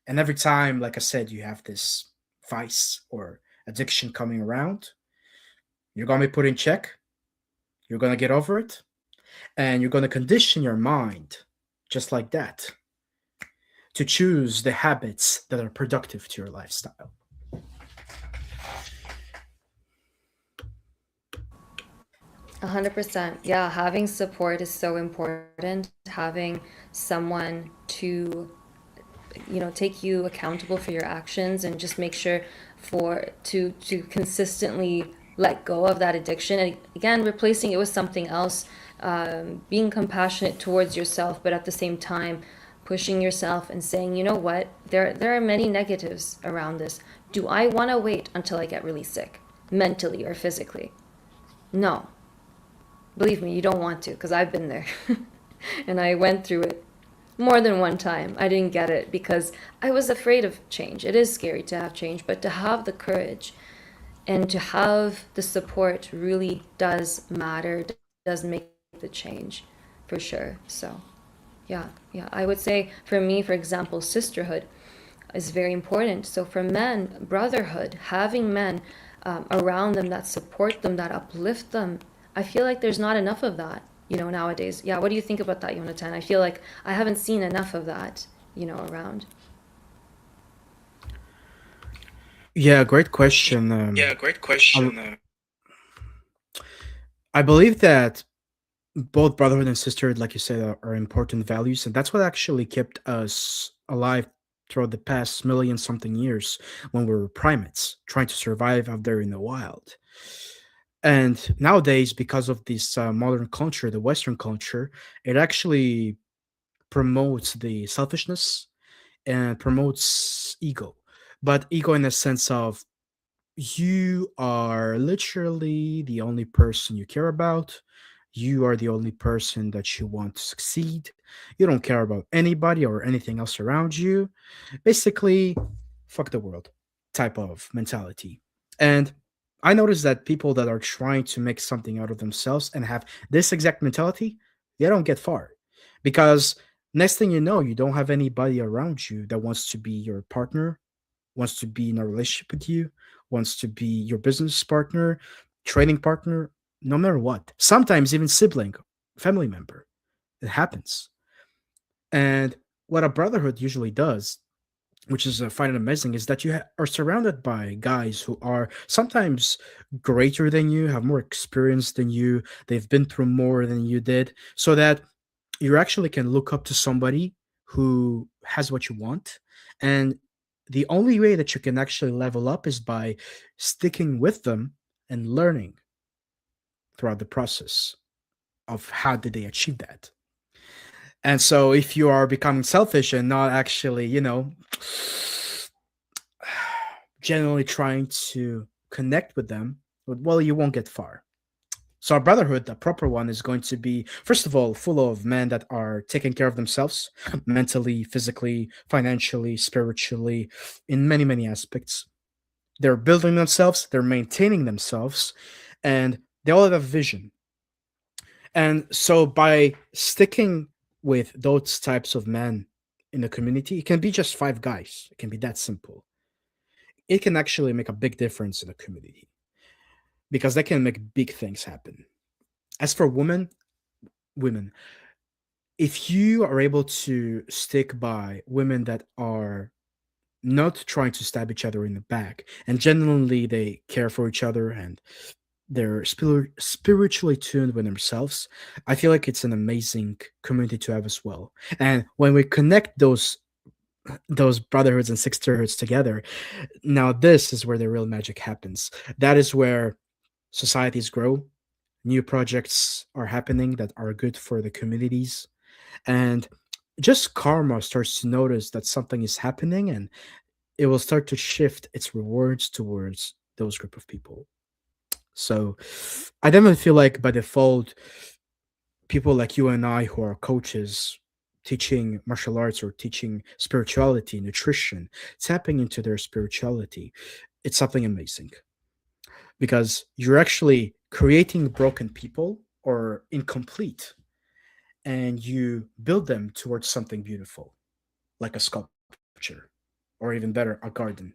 And every time, like I said, you have this vice or addiction coming around, you're going to be put in check. You're going to get over it. And you're going to condition your mind just like that to choose the habits that are productive to your lifestyle. 100%. Yeah, having support is so important. Having someone to, take you accountable for your actions and just make sure to consistently let go of that addiction, and again replacing it with something else, being compassionate towards yourself, but at the same time pushing yourself and saying, you know what, there are many negatives around this. Do I want to wait until I get really sick, mentally or physically? No. Believe me, you don't want to, because I've been there. And I went through it more than one time. I didn't get it because I was afraid of change. It is scary to have change, but to have the courage and to have the support really does matter, does make the change for sure. So, yeah, yeah. I would say for me, for example, sisterhood is very important. So for men, brotherhood, having men around them that support them, that uplift them. I feel like there's not enough of that, nowadays. Yeah, what do you think about that, Jonathan? I feel like I haven't seen enough of that, around. Yeah, great question. Yeah, great question. I believe that both brotherhood and sisterhood, like you said, are important values, and that's what actually kept us alive throughout the past million something years when we were primates trying to survive out there in the wild. And nowadays, because of this modern culture, the Western culture, it actually promotes the selfishness and promotes ego, but ego in the sense of you are literally the only person you care about. You are the only person that you want to succeed. You don't care about anybody or anything else around you. Basically, fuck the world type of mentality. And I noticed that people that are trying to make something out of themselves and have this exact mentality, they don't get far. Because next thing you know, you don't have anybody around you that wants to be your partner, wants to be in a relationship with you, wants to be your business partner, training partner, no matter what. Sometimes even sibling, family member. It happens. And what a brotherhood usually does, which is I find it amazing, is that you are surrounded by guys who are sometimes greater than you, have more experience than you, they've been through more than you did, so that you actually can look up to somebody who has what you want. And the only way that you can actually level up is by sticking with them and learning throughout the process of how did they achieve that. And so if you are becoming selfish and not actually, generally trying to connect with them, well, you won't get far. So our brotherhood, the proper one, is going to be, first of all, full of men that are taking care of themselves mentally, physically, financially, spiritually, in many, many aspects. They're building themselves, they're maintaining themselves, and they all have a vision. And so by sticking with those types of men in the community, it can be just five guys. It can be that simple. It can actually make a big difference in the community because they can make big things happen. As for women, if you are able to stick by women that are not trying to stab each other in the back and genuinely they care for each other and they're spiritually tuned with themselves, I feel like it's an amazing community to have as well. And when we connect those brotherhoods and sisterhoods together, now this is where the real magic happens. That is where societies grow, new projects are happening that are good for the communities, and just karma starts to notice that something is happening and it will start to shift its rewards towards those group of people. So I definitely feel like by default, people like you and I who are coaches teaching martial arts or teaching spirituality, nutrition, tapping into their spirituality, it's something amazing because you're actually creating broken people or incomplete and you build them towards something beautiful, like a sculpture, or even better, a garden.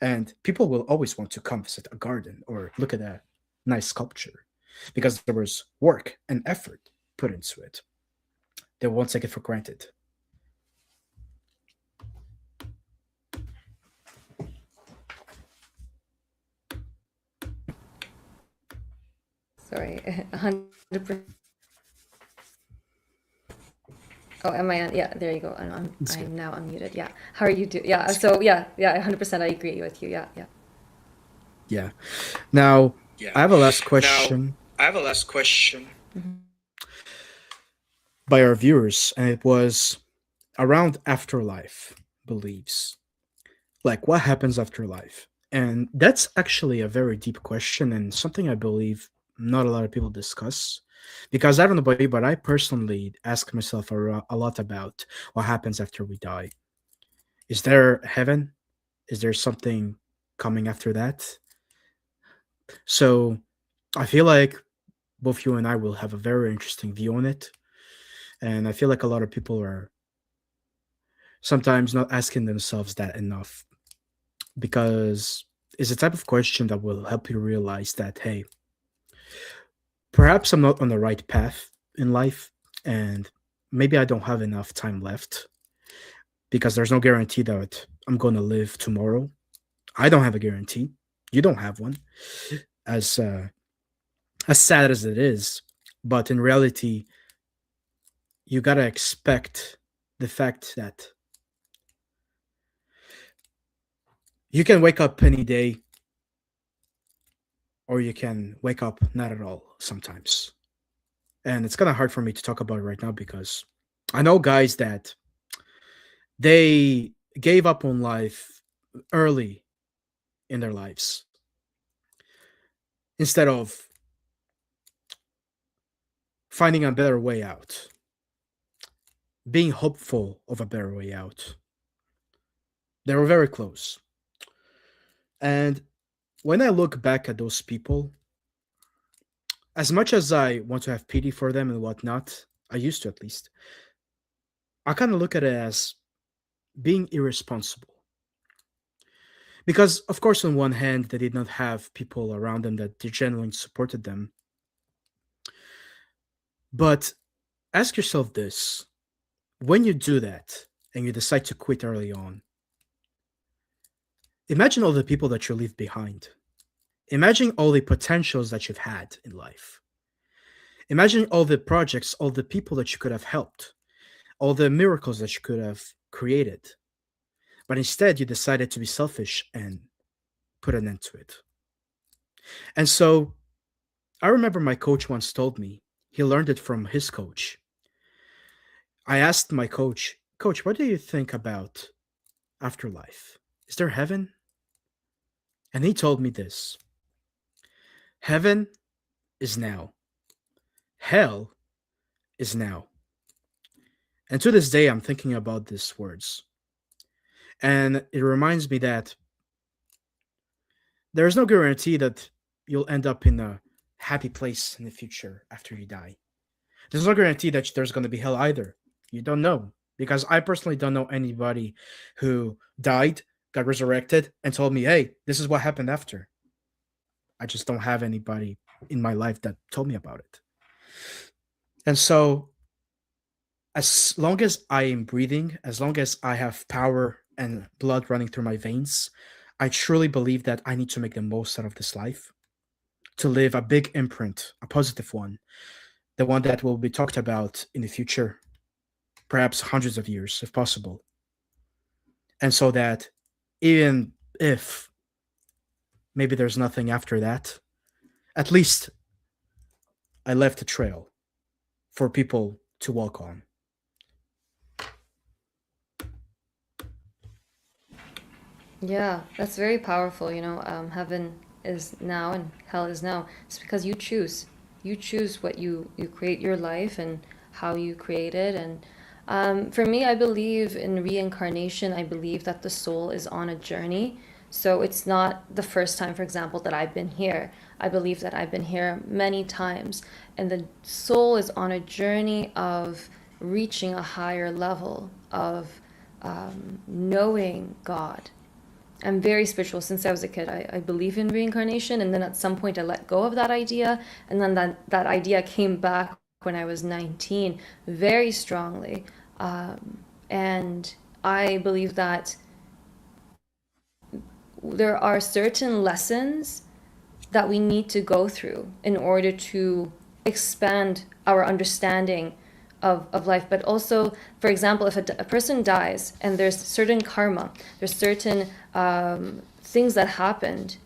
And people will always want to come visit a garden or look at a nice sculpture because there was work and effort put into it. They won't take it for granted. Sorry, 100%. Oh, am I on? Yeah, there you go. I'm now unmuted. Yeah. How are you doing? Yeah. So yeah, 100%. I agree with you. Yeah, yeah. Yeah. Now, Yeah. I have a last Now, question I have a last question. by our viewers, and it was around afterlife beliefs. Like, what happens after life? And that's actually a very deep question and something I believe not a lot of people discuss. Because I don't know about you, but I personally ask myself a lot about what happens after we die. Is there heaven? Is there something coming after that? So I feel like both you and I will have a very interesting view on it. And I feel like a lot of people are sometimes not asking themselves that enough, because it's a type of question that will help you realize that, hey, perhaps I'm not on the right path in life, and maybe I don't have enough time left, because there's no guarantee that I'm going to live tomorrow. I don't have a guarantee. You don't have one. As sad as it is, but in reality, you got to expect the fact that you can wake up any day, or you can wake up not at all sometimes. And it's kind of hard for me to talk about it right now, because I know guys that they gave up on life early in their lives instead of finding a better way out, being hopeful of a better way out. They were very close. And when I look back at those people, as much as I want to have pity for them and whatnot, I used to at least, I kind of look at it as being irresponsible. Because, of course, on one hand, they did not have people around them that genuinely supported them. But ask yourself this: when you do that and you decide to quit early on, imagine all the people that you leave behind. Imagine all the potentials that you've had in life. Imagine all the projects, all the people that you could have helped, all the miracles that you could have created. But instead, you decided to be selfish and put an end to it. And so I remember my coach once told me, he learned it from his coach. I asked my coach, Coach, what do you think about afterlife? Is there heaven? And he told me this: heaven is now, hell is now. And to this day, I'm thinking about these words. And it reminds me that there is no guarantee that you'll end up in a happy place in the future after you die. There's no guarantee that there's going to be hell either. You don't know. Because I personally don't know anybody who died, got resurrected, and told me, hey, this is what happened after. I just don't have anybody in my life that told me about it. And so, as long as I am breathing, as long as I have power and blood running through my veins, I truly believe that I need to make the most out of this life, to leave a big imprint, a positive one, the one that will be talked about in the future, perhaps hundreds of years, if possible. And so that even if maybe there's nothing after that, at least I left a trail for people to walk on. Yeah, that's very powerful. Heaven is now and hell is now. It's because you choose. You choose what you create your life and how you create it. And for me, I believe in reincarnation. I believe that the soul is on a journey. So it's not the first time, for example, that I've been here. I believe that I've been here many times. And the soul is on a journey of reaching a higher level of knowing God. I'm very spiritual since I was a kid. I believe in reincarnation, and then at some point I let go of that idea, and then that idea came back when I was 19 very strongly. And I believe that there are certain lessons that we need to go through in order to expand our understanding of life. But also, for example, if a person dies and there's certain karma, there's certain things that happened,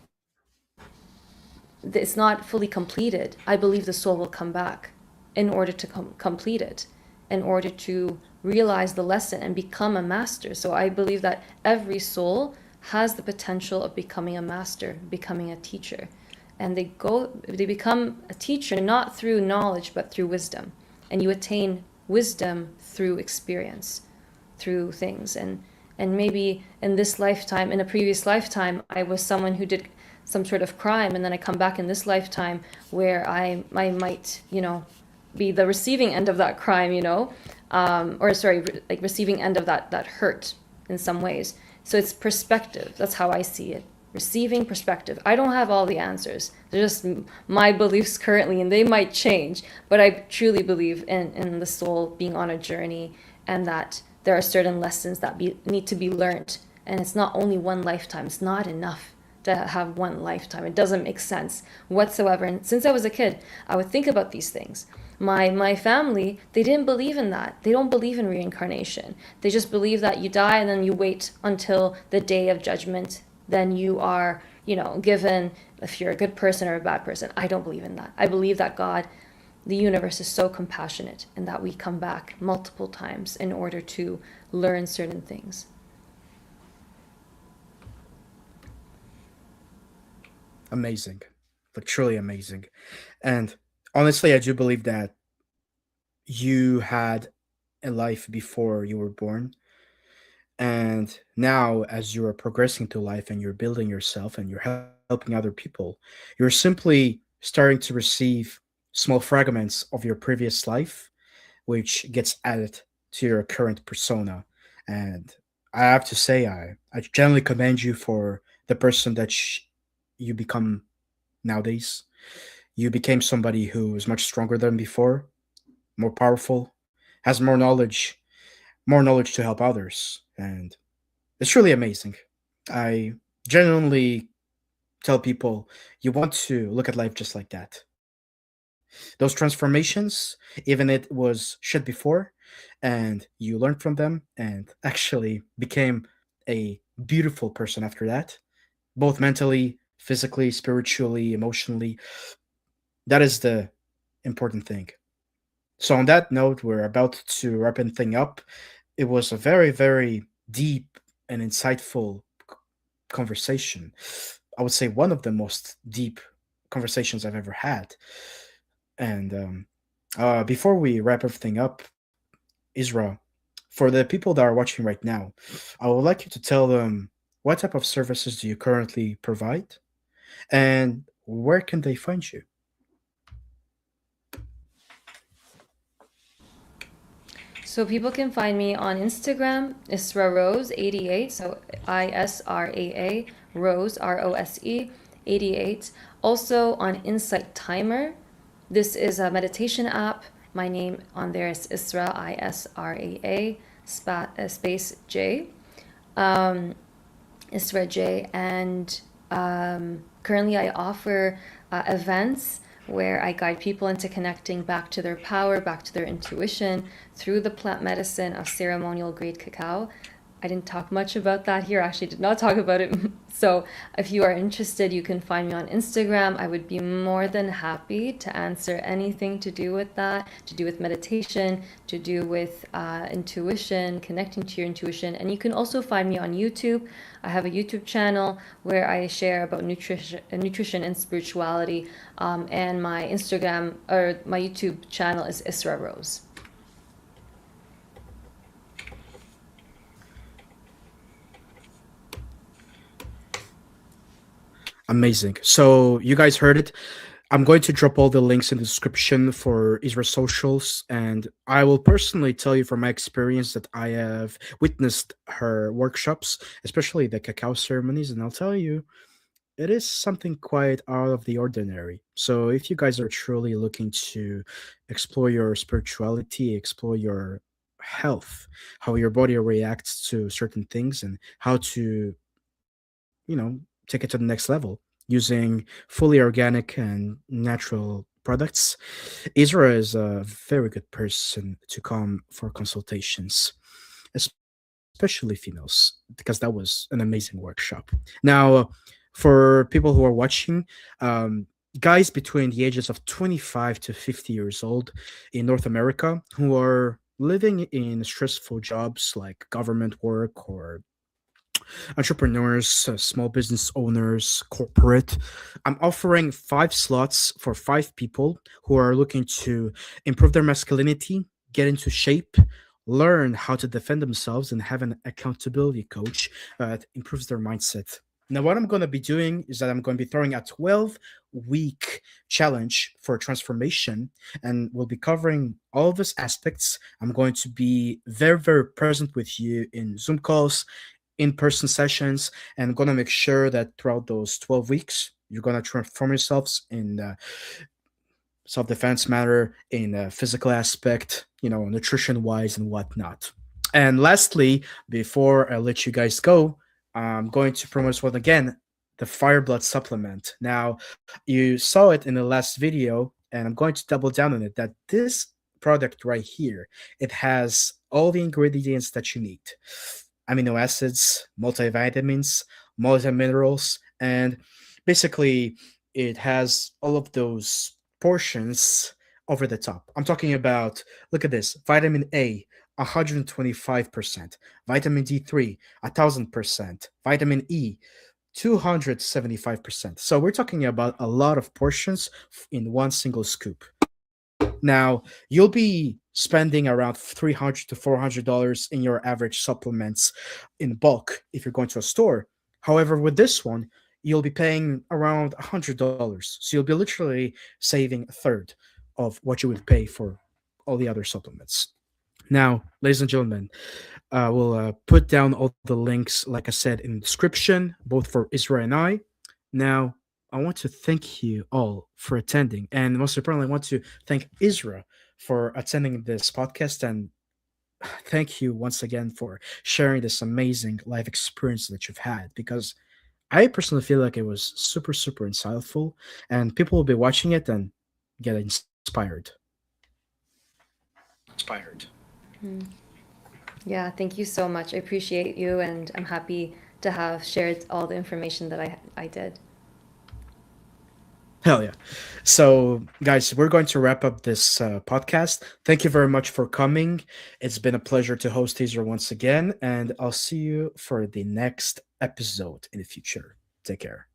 it's not fully completed. I believe the soul will come back in order to complete it, in order to realize the lesson and become a master. So I believe that every soul has the potential of becoming a master, becoming a teacher. And they become a teacher not through knowledge, but through wisdom. And you attain wisdom through experience, through things. And maybe in this lifetime, in a previous lifetime, I was someone who did some sort of crime, and then I come back in this lifetime where I might, be the receiving end of that crime, or sorry, like receiving end of that hurt in some ways. So it's perspective. That's how I see it. Receiving perspective. I don't have all the answers. They're just my beliefs currently, and they might change. But I truly believe in the soul being on a journey, and that there are certain lessons that need to be learned. And it's not only one lifetime. It's not enough to have one lifetime. It doesn't make sense whatsoever. And since I was a kid, I would think about these things. My family, they didn't believe in that. They don't believe in reincarnation. They just believe that you die and then you wait until the day of judgment. Then you are, given if you're a good person or a bad person. I don't believe in that. I believe that God, the universe, is so compassionate, and that we come back multiple times in order to learn certain things. Amazing, like truly amazing. And honestly, I do believe that you had a life before you were born, and now as you are progressing through life and you're building yourself and you're helping other people, you're simply starting to receive small fragments of your previous life, which gets added to your current persona. And I have to say, I generally commend you for the person that you become nowadays. You became somebody who is much stronger than before, more powerful, has more knowledge to help others, and it's really amazing. I genuinely tell people, you want to look at life just like that. Those transformations, even it was shit before, and you learned from them and actually became a beautiful person after that, both mentally, physically, spiritually, emotionally. That is the important thing. So, on that note, we're about to wrap thing up. It was a very, very deep and insightful conversation. I would say one of the most deep conversations I've ever had. And before we wrap everything up, Isra, for the people that are watching right now, I would like you to tell them, what type of services do you currently provide, and where can they find you? So people can find me on Instagram, Isra Rose 88. So ISRAA Rose ROSE 88. Also on Insight Timer. This is a meditation app. My name on there is Isra ISRAA space J. Isra J. And currently I offer events where I guide people into connecting back to their power, back to their intuition through the plant medicine of ceremonial grade cacao. I didn't talk much about that here. I actually did not talk about it. So if you are interested, you can find me on Instagram. I would be more than happy to answer anything to do with that, to do with meditation, to do with intuition, connecting to your intuition. And you can also find me on YouTube. I have a YouTube channel where I share about nutrition and spirituality. And my Instagram or my YouTube channel is Isra Rose. Amazing. So you guys heard it. I'm going to drop all the links in the description for Israel socials, and I will personally tell you from my experience that I have witnessed her workshops, especially the cacao ceremonies, and I'll tell you, it is something quite out of the ordinary. So if you guys are truly looking to explore your spirituality, explore your health, how your body reacts to certain things, and how to, take it to the next level using fully organic and natural products, Isra is a very good person to come for consultations, especially females, because that was an amazing workshop. Now, for people who are watching, guys between the ages of 25 to 50 years old in North America who are living in stressful jobs like government work or entrepreneurs, small business owners, corporate. I'm offering 5 slots for 5 people who are looking to improve their masculinity, get into shape, learn how to defend themselves, and have an accountability coach that improves their mindset. Now, what I'm going to be doing is that I'm going to be throwing a 12-week challenge for transformation, and we'll be covering all of these aspects. I'm going to be very, very present with you in Zoom calls, in-person sessions, and going to make sure that throughout those 12 weeks you're going to transform yourselves in self-defense matter, in physical aspect, nutrition wise and whatnot. And lastly, before I let you guys go, I'm going to promote once again the Fire Blood supplement. Now, you saw it in the last video, and I'm going to double down on it that this product right here, it has all the ingredients that you need: amino acids, multivitamins, multiminerals, and basically it has all of those portions over the top. I'm talking about, look at this: vitamin A, 125%, vitamin D3, 1000%, vitamin E, 275%. So we're talking about a lot of portions in one single scoop. Now, you'll be spending around $300 to $400 in your average supplements in bulk if you're going to a store. However, with this one, you'll be paying around $100. So you'll be literally saving a third of what you would pay for all the other supplements. Now, ladies and gentlemen, we'll put down all the links, like I said, in the description, both for Isra and I. Now, I want to thank you all for attending. And most importantly, I want to thank Isra for attending this podcast. And thank you once again for sharing this amazing life experience that you've had, because I personally feel like it was super, super insightful. And people will be watching it and get inspired. Mm. Yeah, thank you so much. I appreciate you, and I'm happy to have shared all the information that I did. Hell yeah. So, guys, we're going to wrap up this podcast. Thank you very much for coming. It's been a pleasure to host Teaser once again, and I'll see you for the next episode in the future. Take care.